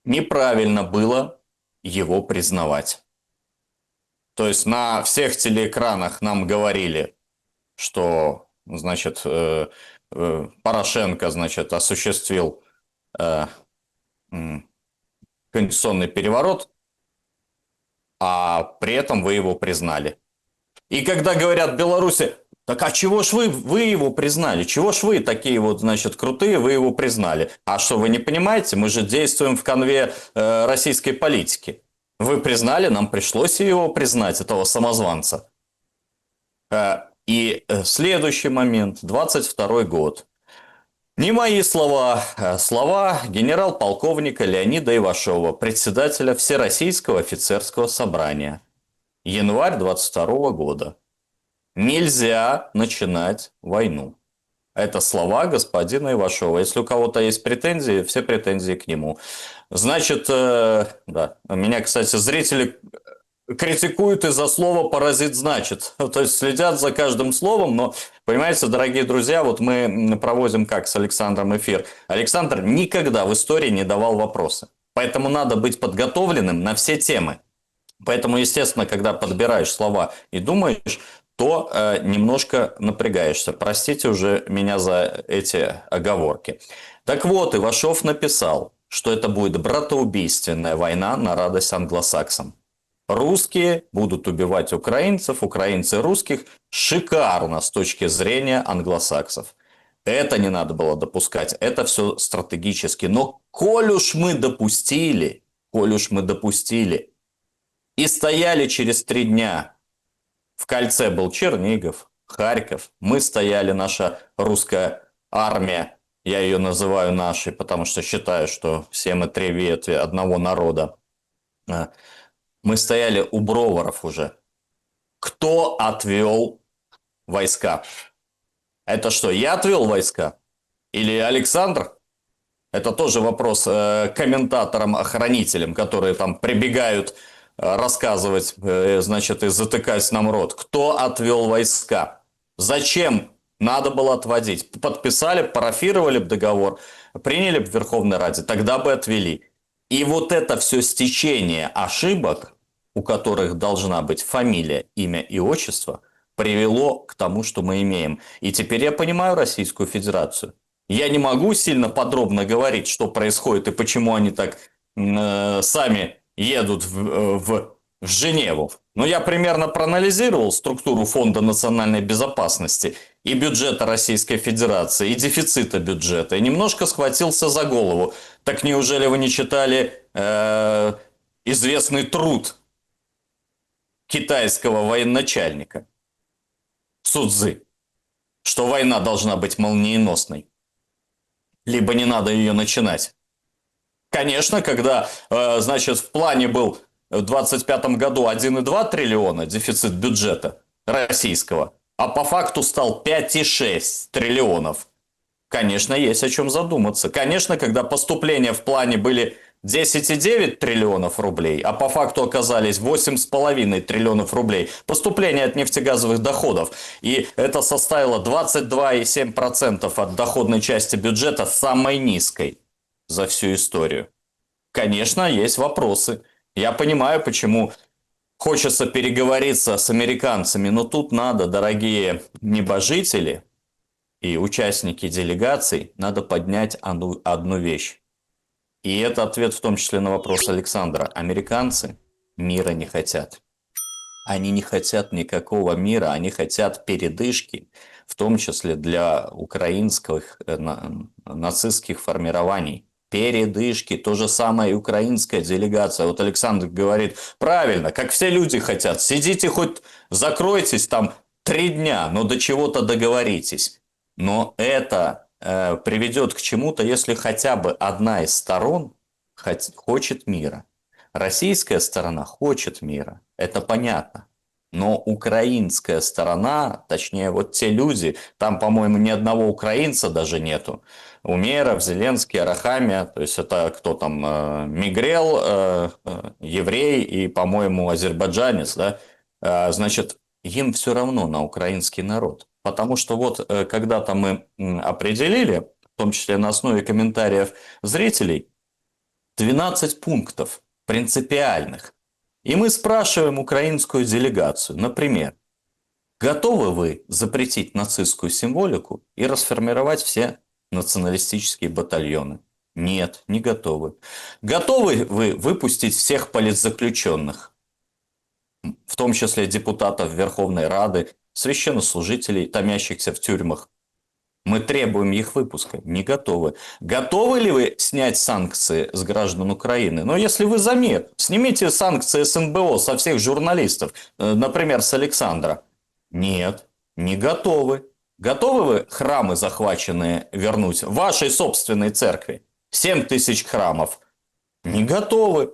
неправильно было его признавать. То есть на всех телеэкранах нам говорили, что, значит, Порошенко, значит, осуществил конституционный переворот, а при этом вы его признали. И когда говорят Беларуси, так а чего ж вы его признали? Чего ж вы такие вот, значит, крутые, вы его признали? А что, вы не понимаете? Мы же действуем в конве российской политики. Вы признали, нам пришлось его признать, этого самозванца. И следующий момент, 22 год. Не мои слова, а слова генерал-полковника Леонида Ивашова, председателя Всероссийского офицерского собрания. Январь 22 года. Нельзя начинать войну. Это слова господина Ивашова. Если у кого-то есть претензии, все претензии к нему. Значит, да, меня, кстати, зрители критикуют из-за слова «паразит значит». То есть следят за каждым словом, но, понимаете, дорогие друзья, вот мы проводим как с Александром эфир. Александр никогда в истории не давал вопросы. Поэтому надо быть подготовленным на все темы. Поэтому, естественно, когда подбираешь слова и думаешь, то немножко напрягаешься. Простите уже меня за эти оговорки. Так вот, Ивашов написал, что это будет братоубийственная война на радость англосаксам. Русские будут убивать украинцев, украинцы русских. Шикарно с точки зрения англосаксов. Это не надо было допускать. Это все стратегически. Но коль уж мы допустили, и стояли через 3 дня. В кольце был Чернигов, Харьков. Мы стояли, наша русская армия. Я ее называю нашей, потому что считаю, что все мы 3 ветви одного народа. Мы стояли у Броваров уже. Кто отвел войска? Это что, я отвел войска? Или Александр? Это тоже вопрос комментаторам-охранителям, которые там прибегают рассказывать, значит, и затыкать нам рот. Кто отвел войска? Зачем надо было отводить? Подписали, парафировали бы договор, приняли бы в Верховной Раде, тогда бы отвели. И вот это все стечение ошибок, у которых должна быть фамилия, имя и отчество, привело к тому, что мы имеем. И теперь я понимаю Российскую Федерацию. Я не могу сильно подробно говорить, что происходит и почему они так сами едут в Женеву. Но я примерно проанализировал структуру Фонда национальной безопасности и бюджета Российской Федерации, и дефицита бюджета, и немножко схватился за голову. Так неужели вы не читали известный труд китайского военачальника Цзы, что война должна быть молниеносной? Либо не надо ее начинать. Конечно, когда, значит, в плане был в 2025 году 1,2 триллиона дефицит бюджета российского, а по факту стал 5,6 триллионов. Конечно, есть о чем задуматься. Конечно, когда поступления в плане были 10,9 триллионов рублей, а по факту оказались 8,5 триллионов рублей. Поступления от нефтегазовых доходов. И это составило 22,7% от доходной части бюджета, самой низкой за всю историю. Конечно, есть вопросы. Я понимаю, почему хочется переговориться с американцами, но тут надо, дорогие небожители и участники делегаций, надо поднять одну вещь. И это ответ в том числе на вопрос Александра. Американцы мира не хотят. Они не хотят никакого мира, они хотят передышки, в том числе для украинских нацистских формирований. Передышки. То же самое и украинская делегация. Вот Александр говорит, правильно, как все люди хотят. Сидите хоть, закройтесь там 3 дня, но до чего-то договоритесь. Но это приведет к чему-то, если хотя бы одна из сторон хочет мира. Российская сторона хочет мира. Это понятно. Но украинская сторона, точнее, вот те люди, там, по-моему, ни одного украинца даже нету. Умеров, Зеленский, Арахамия, то есть это кто там, Мигрел, еврей и, по-моему, азербайджанец, да? Значит, им все равно на украинский народ. Потому что вот когда-то мы определили, в том числе на основе комментариев зрителей, 12 пунктов принципиальных. И мы спрашиваем украинскую делегацию, например, готовы вы запретить нацистскую символику и расформировать все националистические батальоны? Нет, не готовы. Готовы вы выпустить всех политзаключенных, в том числе депутатов Верховной Рады, священнослужителей, томящихся в тюрьмах? Мы требуем их выпуска. Не готовы. Готовы ли вы снять санкции с граждан Украины? Но если вы за мир, снимите санкции с НБО, со всех журналистов, например, с Александра. Нет, не готовы. Готовы вы храмы захваченные вернуть вашей собственной церкви? 7 тысяч храмов. Не готовы.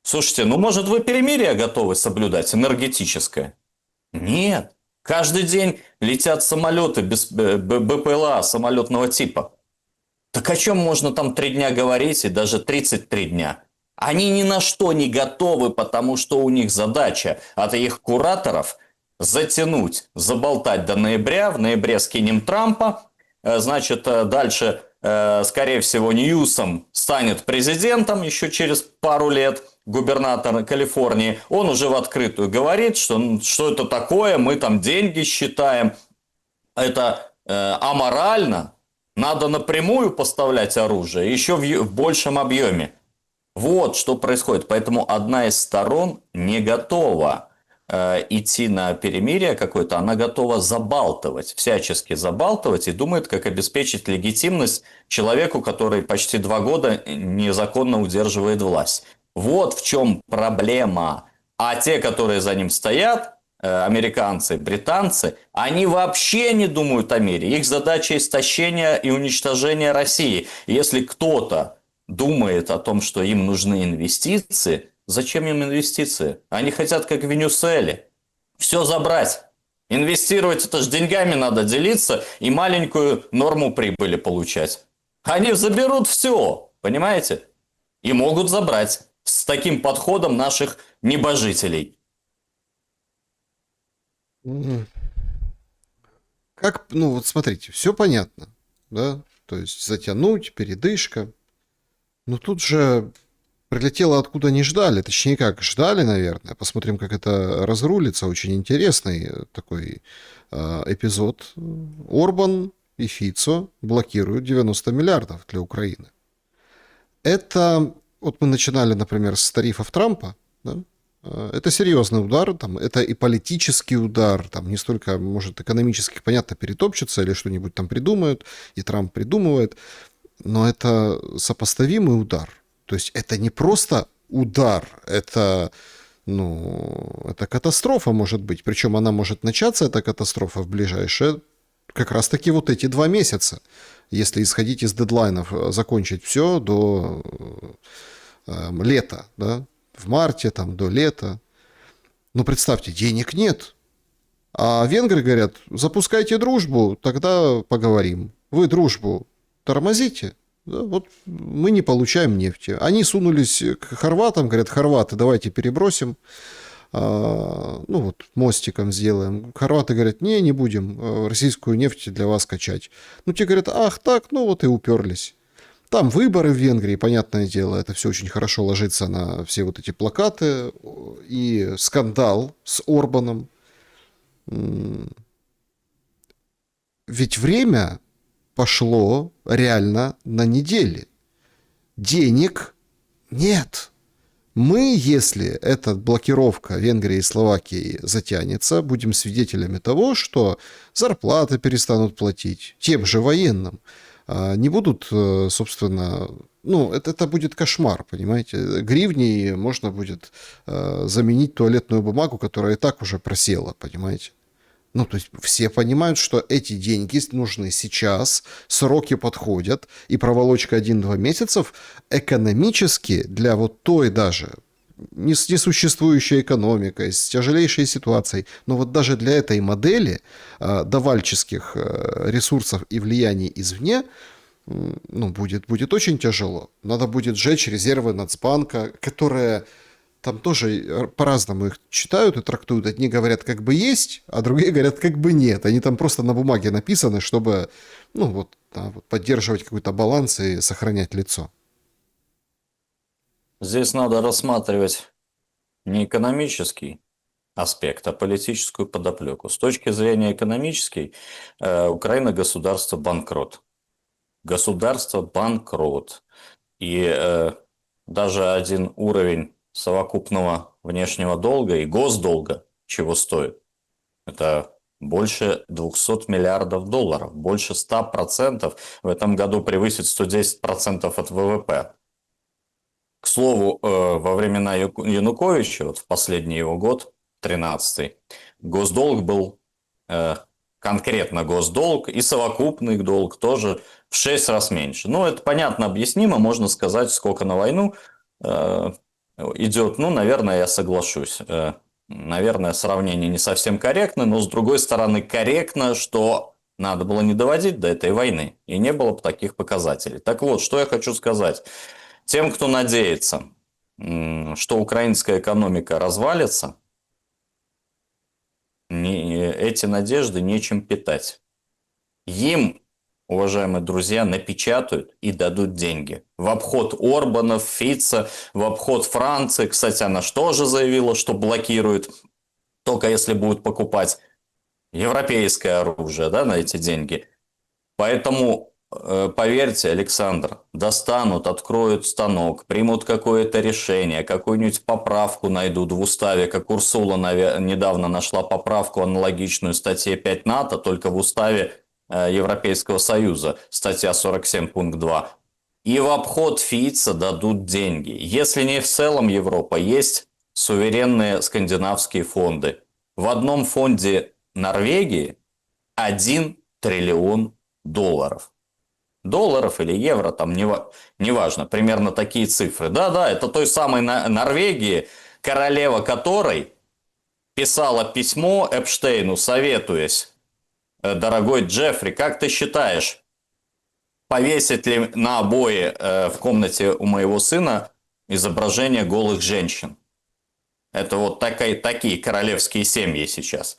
Слушайте, ну может вы перемирие готовы соблюдать, энергетическое? Нет. Каждый день летят самолеты без БПЛА самолетного типа. Так о чем можно там 3 дня говорить и даже 33 дня? Они ни на что не готовы, потому что у них задача от их кураторов затянуть, заболтать до ноября. В ноябре скинем Трампа. Значит, дальше, скорее всего, Ньюсом станет президентом еще через пару лет. Губернатор Калифорнии, он уже в открытую говорит, что это такое, мы там деньги считаем, это аморально, надо напрямую поставлять оружие, еще в большем объеме. Вот что происходит, поэтому одна из сторон не готова идти на перемирие какое-то, она готова забалтывать, всячески забалтывать и думает, как обеспечить легитимность человеку, который почти 2 года незаконно удерживает власть. Вот в чем проблема. А те, которые за ним стоят, американцы, британцы, они вообще не думают о мире. Их задача истощения и уничтожения России. Если кто-то думает о том, что им нужны инвестиции, зачем им инвестиции? Они хотят, как в Венесуэле, все забрать. Инвестировать, это же деньгами надо делиться и маленькую норму прибыли получать. Они заберут все, понимаете? И могут забрать. С таким подходом наших небожителей. Как, ну вот смотрите, все понятно, да, то есть затянуть, передышка, но тут же прилетело откуда не ждали, точнее как, ждали, наверное, посмотрим, как это разрулится, очень интересный такой эпизод. Орбан и Фицо блокируют 90 миллиардов для Украины. Это... Вот мы начинали, например, с тарифов Трампа, да? Это серьезный удар, там, это и политический удар, там не столько, может, экономически, понятно, перетопчется или что-нибудь там придумают, и Трамп придумывает, но это сопоставимый удар. То есть это не просто удар, это, ну, это катастрофа может быть, причем она может начаться, эта катастрофа, в ближайшие как раз-таки вот эти 2 месяца. Если исходить из дедлайнов, закончить все до лета, да, в марте, там, до лета. Но представьте, денег нет. А венгры говорят, запускайте дружбу, тогда поговорим. Вы дружбу тормозите, да, вот мы не получаем нефти. Они сунулись к хорватам, говорят, хорваты, давайте перебросим. Ну вот мостиком сделаем. Хорваты говорят, не будем российскую нефть для вас качать. Ну те говорят, ах так, ну вот и уперлись. Там выборы в Венгрии, понятное дело, это все очень хорошо ложится на все вот эти плакаты и скандал с Орбаном. Ведь время пошло реально на недели. Денег нет. Мы, если эта блокировка Венгрии и Словакии затянется, будем свидетелями того, что зарплаты перестанут платить тем же военным. Не будут, собственно, ну, это будет кошмар, понимаете. Гривней можно будет заменить туалетную бумагу, которая и так уже просела, понимаете. Ну, то есть все понимают, что эти деньги нужны сейчас, сроки подходят, и проволочка 1-2 месяцев экономически для вот той даже несуществующей экономикой, с тяжелейшей ситуацией. Но вот даже для этой модели давальческих ресурсов и влияний извне, ну, будет очень тяжело. Надо будет сжечь резервы Нацбанка, которые там тоже по-разному их читают и трактуют. Одни говорят, как бы есть, а другие говорят, как бы нет. Они там просто на бумаге написаны, чтобы, ну, вот, да, вот поддерживать какой-то баланс и сохранять лицо. Здесь надо рассматривать не экономический аспект, а политическую подоплеку. С точки зрения экономической, Украина государство банкрот. Государство банкрот. И даже один уровень совокупного внешнего долга и госдолга чего стоит? Это больше 200 миллиардов долларов, больше 100%. В этом году превысит 110% от ВВП. К слову, во времена Януковича, вот в последний его год, 13-й, госдолг был, конкретно госдолг, и совокупный долг тоже в 6 раз меньше. Ну, это понятно, объяснимо, можно сказать, сколько на войну идет. Ну, наверное, я соглашусь. Наверное, сравнение не совсем корректно, но, с другой стороны, корректно, что надо было не доводить до этой войны, и не было бы таких показателей. Так вот, что я хочу сказать. Тем, кто надеется, что украинская экономика развалится, эти надежды нечем питать. Им, уважаемые друзья, напечатают и дадут деньги. В обход Орбана, Фица, в обход Франции. Кстати, она тоже заявила, что блокирует, только если будут покупать европейское оружие, да, на эти деньги. Поэтому, поверьте, Александр, достанут, откроют станок, примут какое-то решение, какую-нибудь поправку найдут в уставе, как Урсула недавно нашла поправку, аналогичную статье 5 НАТО, только в уставе Европейского Союза, статья 47, пункт 2. И в обход Фица дадут деньги. Если не в целом Европа, есть суверенные скандинавские фонды. В одном фонде Норвегии 1 триллион долларов. Долларов или евро, там неважно, примерно такие цифры. Да-да, это той самой Норвегии, королева которой писала письмо Эпштейну, советуясь: дорогой Джеффри, как ты считаешь, повесить ли на обои в комнате у моего сына изображение голых женщин? Это вот такие королевские семьи сейчас.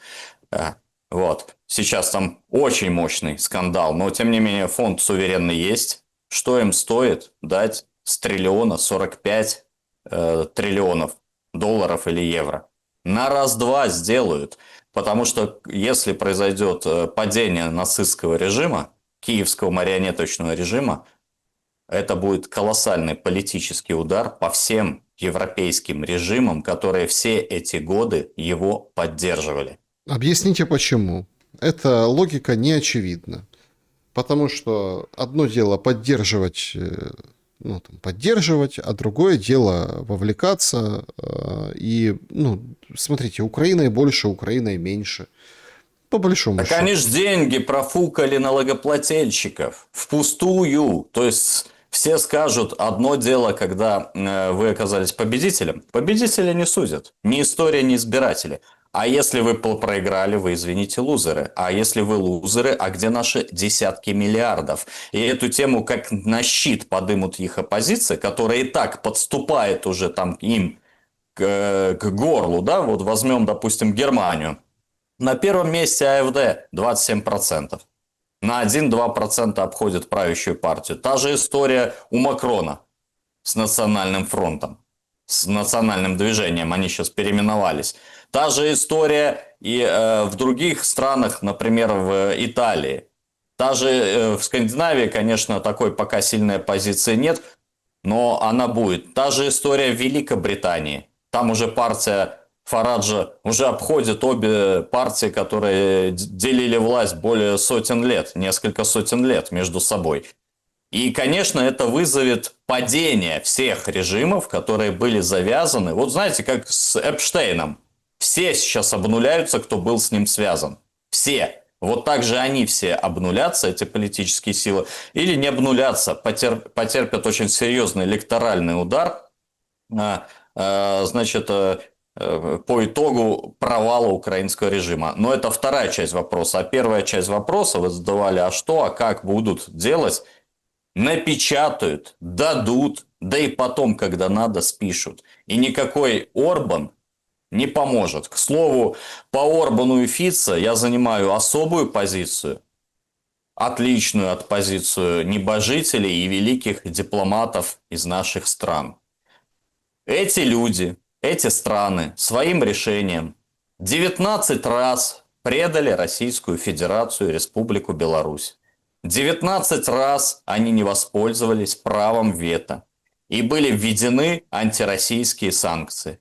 Вот. Сейчас там очень мощный скандал, но тем не менее фонд суверенный есть. Что им стоит дать с триллиона 45 триллионов долларов или евро? На раз-два сделают. Потому что если произойдет падение нацистского режима, киевского марионеточного режима, это будет колоссальный политический удар по всем европейским режимам, которые все эти годы его поддерживали. Объясните почему. Эта логика не очевидна. Потому что одно дело поддерживать, ну, там, поддерживать, а другое дело вовлекаться. И, ну, смотрите, Украиной больше, Украиной меньше. По большому Так счету. они ж деньги профукали налогоплательщиков впустую. То есть все скажут, одно дело, когда вы оказались победителем. Победителя не судят. Ни история, ни избиратели. А если вы проиграли, вы, извините, лузеры. А если вы лузеры, а где наши десятки миллиардов? И эту тему как на щит подымут их оппозиция, которая и так подступает уже там им к горлу. Да? Вот возьмем, допустим, Германию. На первом месте АФД 27%. На 1-2% обходит правящую партию. Та же история у Макрона с Национальным фронтом, с национальным движением. Они сейчас переименовались. Та же история и в других странах, например, в Италии. Та же в Скандинавии, конечно, такой пока сильной позиции нет, но она будет. Та же история в Великобритании. Там уже партия Фараджа уже обходит обе партии, которые делили власть более сотен лет, несколько сотен лет между собой. И, конечно, это вызовет падение всех режимов, которые были завязаны. Вот знаете, как с Эпштейном. Все сейчас обнуляются, кто был с ним связан. Все. Вот так же они все обнулятся, эти политические силы, или не обнулятся, потерпят очень серьезный электоральный удар. значит, по итогу провала украинского режима. Но это вторая часть вопроса. А первая часть вопроса вы задавали, а что, а как будут делать? Напечатают, дадут, да и потом, когда надо, спишут. И никакой Орбан не поможет. К слову, по Орбану и Фицо я занимаю особую позицию, отличную от позицию небожителей и великих дипломатов из наших стран. Эти люди, эти страны своим решением 19 раз предали Российскую Федерацию и Республику Беларусь. 19 раз они не воспользовались правом вето и были введены антироссийские санкции.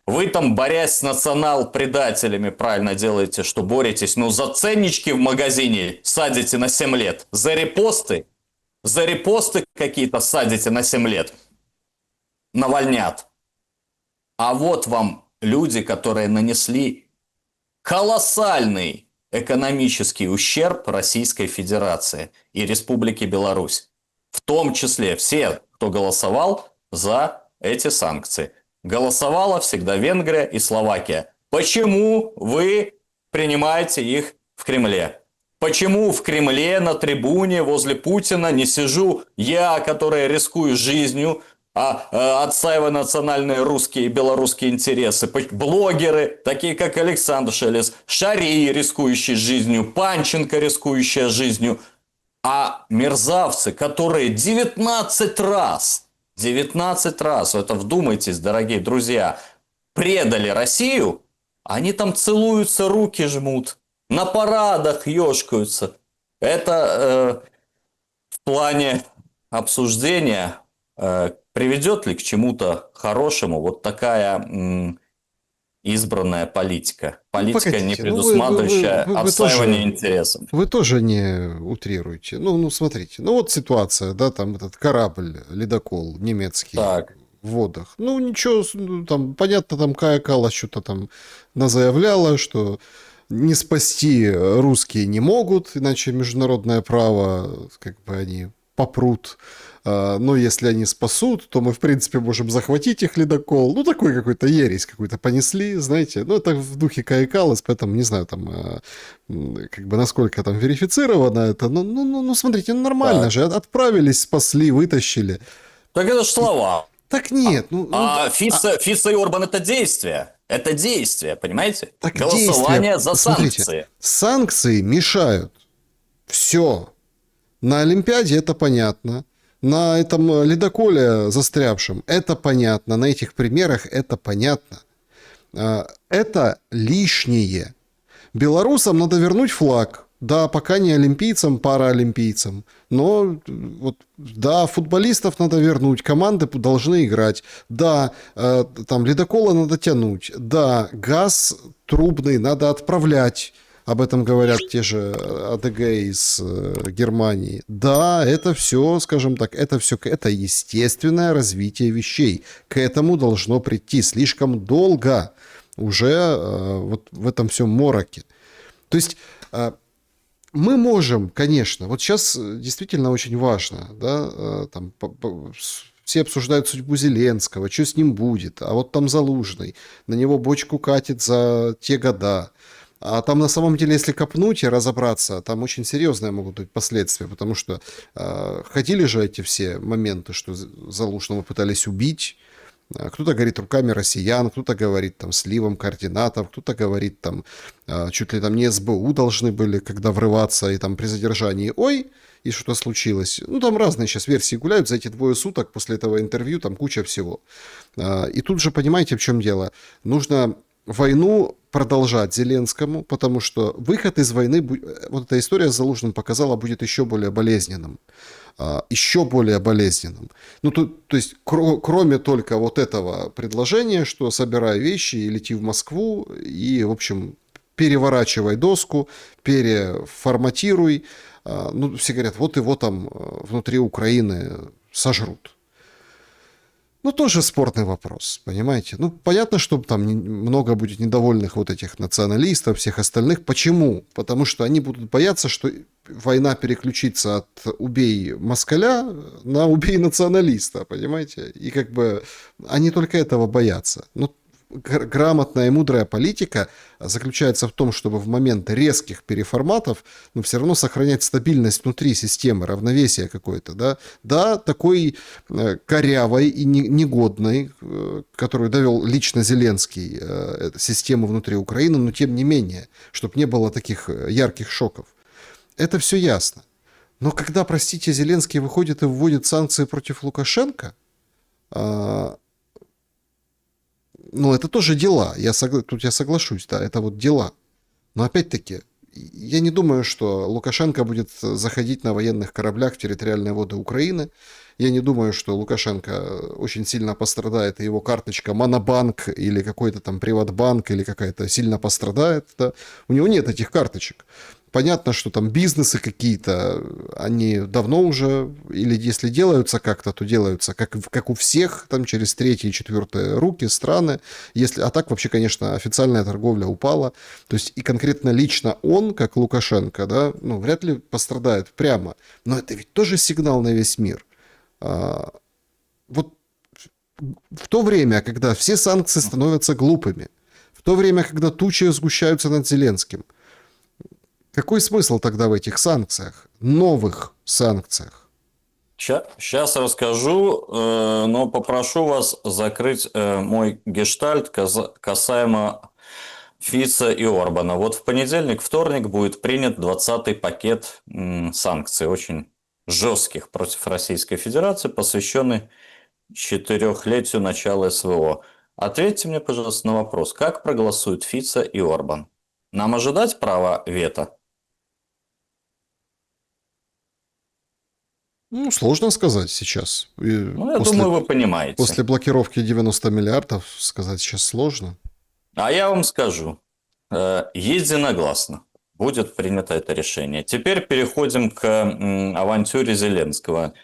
Вы там, борясь с национал-предателями, правильно делаете, что боретесь, но за ценнички в магазине садите на 7 лет. За репосты какие-то садите на 7 лет. Навальнят. А вот вам люди, которые нанесли колоссальный экономический ущерб Российской Федерации и Республике Беларусь. В том числе все, кто голосовал за эти санкции. Голосовала всегда Венгрия и Словакия. Почему вы принимаете их в Кремле? Почему в Кремле на трибуне возле Путина не сижу я, который рискую жизнью, отстаивая национальные русские и белорусские интересы? Блогеры, такие как Александр Шелес, Шарий, рискующий жизнью, Панченко, рискующая жизнью. А мерзавцы, которые 19 раз, это вдумайтесь, дорогие друзья, предали Россию, они там целуются, руки жмут, на парадах ёшкаются. Это в плане обсуждения приведет ли к чему-то хорошему вот такая избранная политика? Политика, погодите, не предусматривающая вы отстаивание тоже, интересов. вы тоже не утрируете. Ну, смотрите, ну вот ситуация, да, там этот корабль, ледокол немецкий Так. в водах. Ну, ничего, ну, там, понятно, там Кая Каллас что-то там назаявляла, что не спасти русские не могут, иначе международное право, как бы они попрут. Но если они спасут, то мы, в принципе, можем захватить их ледокол. Ну, такой какой-то ересь какой-то понесли, знаете. Ну, это в духе Кая Каллас, поэтому не знаю, там, как бы, насколько там верифицировано это. Ну, смотрите, ну, нормально Так. же. Отправились, спасли, вытащили. Так это ж слова. Так нет, Фицо и Орбан это действие. Это действие, понимаете? так Голосование действия, за смотрите, санкции. санкции мешают. Все. На Олимпиаде это понятно. На этом ледоколе застрявшем это понятно. На этих примерах это понятно. Это лишнее. Белорусам надо вернуть флаг. Да, пока не олимпийцам, параолимпийцам. Но вот, да, футболистов надо вернуть, команды должны играть. Да, там ледоколы надо тянуть. Да, газ трубный надо отправлять. Об этом говорят те же АДГ из Германии. Да, это все, скажем так, это естественное развитие вещей. К этому должно прийти слишком долго уже вот в этом всем мороке. То есть мы можем, конечно, вот сейчас действительно очень важно, да, там все обсуждают судьбу Зеленского, что с ним будет, а вот там Залужный, на него бочку катит за те года. А там на самом деле, если копнуть и разобраться, там очень серьезные могут быть последствия, потому что ходили же эти все моменты, что Залужного пытались убить. Кто-то говорит руками россиян, кто-то говорит там сливом координатов, кто-то говорит там чуть ли там не СБУ должны были, когда врываться и там при задержании, ой, и что-то случилось. Ну, там разные сейчас версии гуляют за эти 2 суток после этого интервью, там куча всего. И тут же понимаете, в чем дело? Нужно войну продолжать Зеленскому, потому что выход из войны, вот эта история с Залужным показала, будет еще более болезненным. Еще более болезненным. Ну, то есть, кроме только вот этого предложения, что собирай вещи и лети в Москву, и, в общем, переворачивай доску, переформатируй. Ну, все говорят, вот его там внутри Украины сожрут. Ну, тоже спорный вопрос, понимаете? Ну, понятно, что там много будет недовольных вот этих националистов, всех остальных. Почему? Потому что они будут бояться, что война переключится от «убей москаля» на «убей националиста», понимаете? И как бы они только этого боятся. Но грамотная и мудрая политика заключается в том, чтобы в момент резких переформатов, но все равно сохранять стабильность внутри системы, равновесие какое-то, да. Да, такой корявой и негодной, которую довел лично Зеленский, систему внутри Украины, но тем не менее, чтобы не было таких ярких шоков. Это все ясно. Но когда, простите, Зеленский выходит и вводит санкции против Лукашенко, ну, это тоже дела. Тут я соглашусь, да, это вот дела. Но опять-таки, я не думаю, что Лукашенко будет заходить на военных кораблях в территориальные воды Украины. Я не думаю, что Лукашенко очень сильно пострадает, и его карточка Монобанк или какой-то там Приватбанк или какая-то сильно пострадает. Да. У него нет этих карточек. Понятно, что там бизнесы какие-то, они давно уже, или если делаются как-то, то делаются как у всех, там через третьи и четвертые руки, страны. А так вообще, конечно, официальная торговля упала. То есть и конкретно лично он, как Лукашенко, да, ну, вряд ли пострадает прямо. Но это ведь тоже сигнал на весь мир. Вот в то время, когда все санкции становятся глупыми, в то время, когда тучи сгущаются над Зеленским, какой смысл тогда в этих санкциях, новых санкциях? Сейчас расскажу, но попрошу вас закрыть мой гештальт касаемо Фица и Орбана. Вот в понедельник, вторник будет принят 20-й пакет санкций, очень жестких против Российской Федерации, посвященный 4-летию начала СВО. Ответьте мне, пожалуйста, на вопрос, как проголосуют Фица и Орбан? Нам ожидать права вето? Ну, сложно сказать сейчас. Ну, я думаю, вы понимаете. После блокировки 90 миллиардов сказать сейчас сложно. А я вам скажу, единогласно будет принято это решение. Теперь переходим к авантюре Зеленского.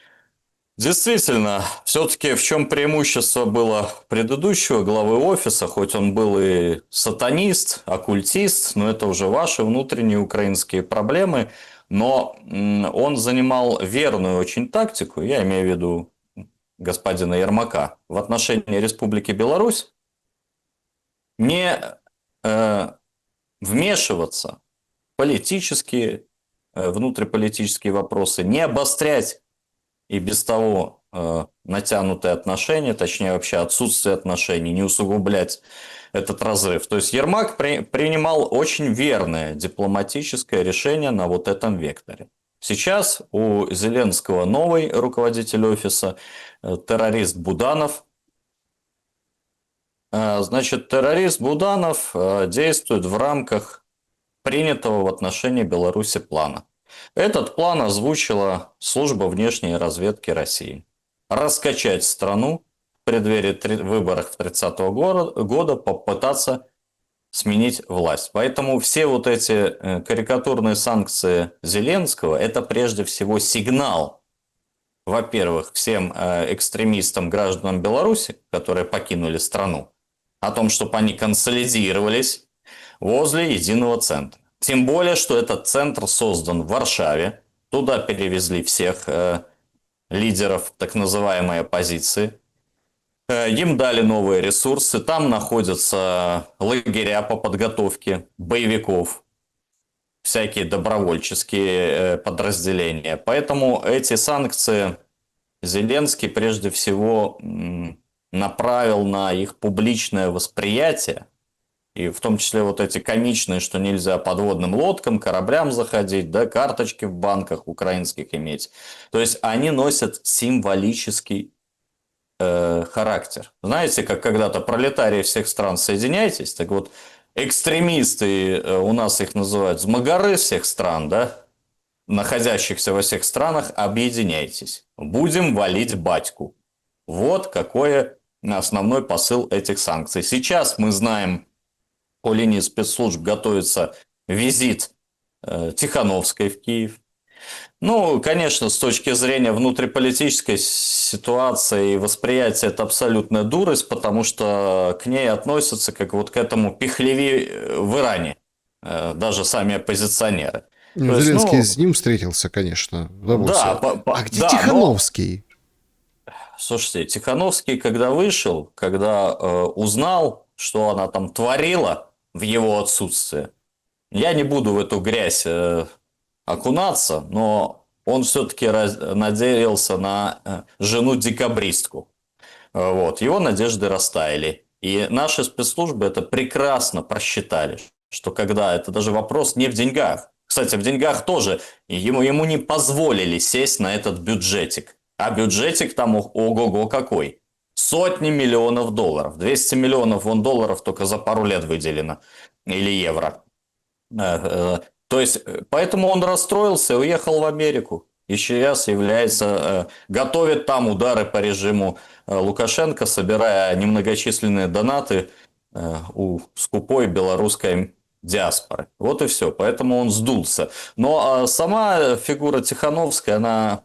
Действительно, все-таки в чем преимущество было предыдущего главы офиса, хоть он был и сатанист, оккультист, но это уже ваши внутренние украинские проблемы, но он занимал верную очень тактику, я имею в виду господина Ермака, в отношении Республики Беларусь, не вмешиваться в политические, внутриполитические вопросы, не обострять и без того натянутые отношения, точнее вообще отсутствие отношений, не усугублять этот разрыв. То есть Ермак принимал очень верное дипломатическое решение на вот этом векторе. Сейчас у Зеленского новый руководитель офиса, террорист Буданов. Значит, террорист Буданов действует в рамках принятого в отношении Беларуси плана. Этот план озвучила Служба внешней разведки России. Раскачать страну в преддверии выборов 30-го года, попытаться сменить власть. Поэтому все вот эти карикатурные санкции Зеленского – это прежде всего сигнал, во-первых, всем экстремистам, гражданам Беларуси, которые покинули страну, о том, чтобы они консолидировались возле единого центра. Тем более, что этот центр создан в Варшаве. Туда перевезли всех лидеров так называемой оппозиции. Им дали новые ресурсы. Там находятся лагеря по подготовке боевиков, всякие добровольческие подразделения. Поэтому эти санкции Зеленский прежде всего направил на их публичное восприятие. И в том числе вот эти комичные, что нельзя подводным лодкам, кораблям заходить, да, карточки в банках украинских иметь. То есть они носят символический характер. Знаете, как когда-то пролетарии всех стран соединяйтесь, так вот экстремисты, у нас их называют змагары всех стран, да, находящихся во всех странах, объединяйтесь. Будем валить батьку. Вот какой основной посыл этих санкций. Сейчас мы знаем, по линии спецслужб готовится визит Тихановской в Киев. Ну, конечно, с точки зрения внутриполитической ситуации и восприятия это абсолютная дурость, потому что к ней относятся как вот к этому пихлеви в Иране, даже сами оппозиционеры. Ну, То есть, Зеленский ну, с ним встретился, конечно, да, удовольствие. А где да, но Тихановский? слушайте, Тихановский, когда вышел, когда узнал, что она там творила в его отсутствие, я не буду в эту грязь окунаться, но он все-таки надеялся на жену-декабристку. Вот. Его надежды растаяли. И наши спецслужбы это прекрасно просчитали, что когда это даже вопрос не в деньгах. Кстати, в деньгах тоже ему не позволили сесть на этот бюджетик. А бюджетик там ого-го какой. Сотни миллионов долларов. 200 миллионов вон долларов только за пару лет выделено. Или евро. То есть, поэтому он расстроился и уехал в Америку. И сейчас готовит там удары по режиму Лукашенко, собирая немногочисленные донаты у скупой белорусской диаспоры. Вот и все. Поэтому он сдулся. Но сама фигура Тихановская, она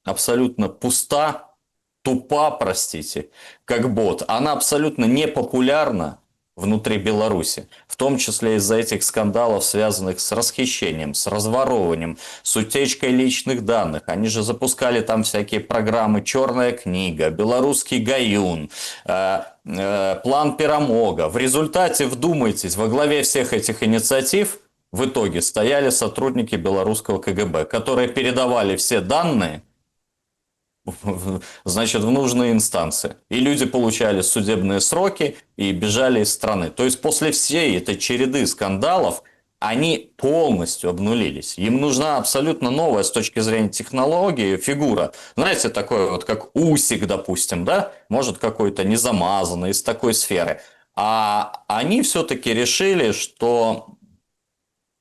абсолютно пуста, тупа, простите, как бот. Она абсолютно не популярна внутри Беларуси, в том числе из-за этих скандалов, связанных с расхищением, с разворовыванием, с утечкой личных данных. Они же запускали там всякие программы «Черная книга», «Белорусский гаюн», «План Перамога». В результате, вдумайтесь, во главе всех этих инициатив в итоге стояли сотрудники белорусского КГБ, которые передавали все данные, значит, в нужные инстанции. И люди получали судебные сроки и бежали из страны. То есть после всей этой череды скандалов они полностью обнулились. Им нужна абсолютно новая с точки зрения технологии фигура. Знаете, такой вот как Усик, допустим, да? Может, какой-то незамазанный из такой сферы. А они все-таки решили, что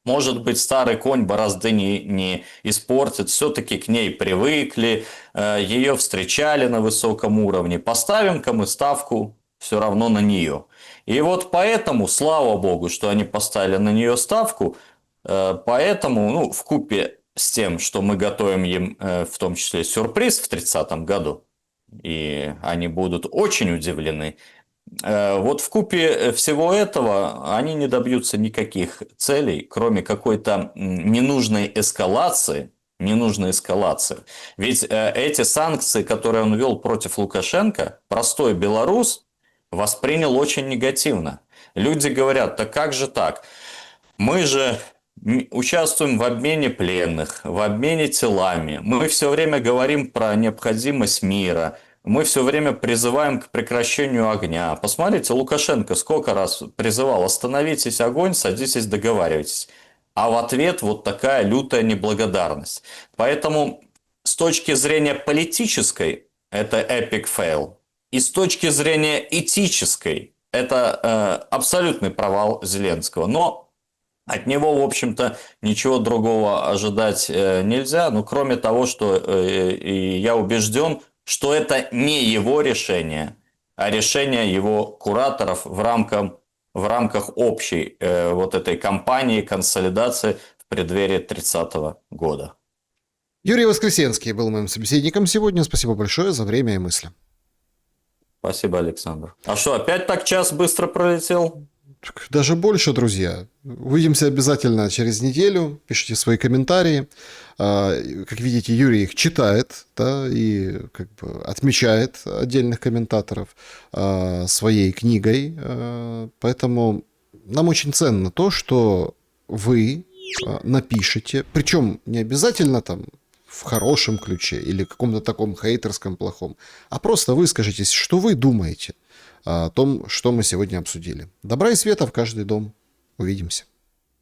может быть, старый конь борозды не испортит, все-таки к ней привыкли, ее встречали на высоком уровне, поставим-ка мы ставку все равно на нее. И вот поэтому, слава богу, что они поставили на нее ставку, поэтому, ну, вкупе с тем, что мы готовим им, в том числе, сюрприз в 30-м году, и они будут очень удивлены, вот в купе всего этого они не добьются никаких целей, кроме какой-то ненужной эскалации. Ненужной эскалации. Ведь эти санкции, которые он ввел против Лукашенко, простой белорус воспринял очень негативно. Люди говорят, да как же так? Мы же участвуем в обмене пленных, в обмене телами. Мы все время говорим про необходимость мира. Мы все время призываем к прекращению огня. Посмотрите, Лукашенко сколько раз призывал: остановитесь огонь, садитесь, договаривайтесь. А в ответ вот такая лютая неблагодарность. Поэтому с точки зрения политической это epic fail. И с точки зрения этической это абсолютный провал Зеленского. Но от него, в общем-то, ничего другого ожидать нельзя, ну, кроме того, что и я убежден, что это не его решение, а решение его кураторов в рамках общей вот этой кампании консолидации в преддверии 30-го года. Юрий Воскресенский был моим собеседником сегодня. Спасибо большое за время и мысли. Спасибо, Александр. А что, опять так час быстро пролетел? Даже больше, друзья. Увидимся обязательно через неделю. Пишите свои комментарии. Как видите, Юрий их читает, да, и как бы отмечает отдельных комментаторов своей книгой. Поэтому нам очень ценно то, что вы напишите. Причем не обязательно там в хорошем ключе или каком-то таком хейтерском плохом, а просто выскажитесь, что вы думаете о том, что мы сегодня обсудили. Добра и света в каждый дом. Увидимся.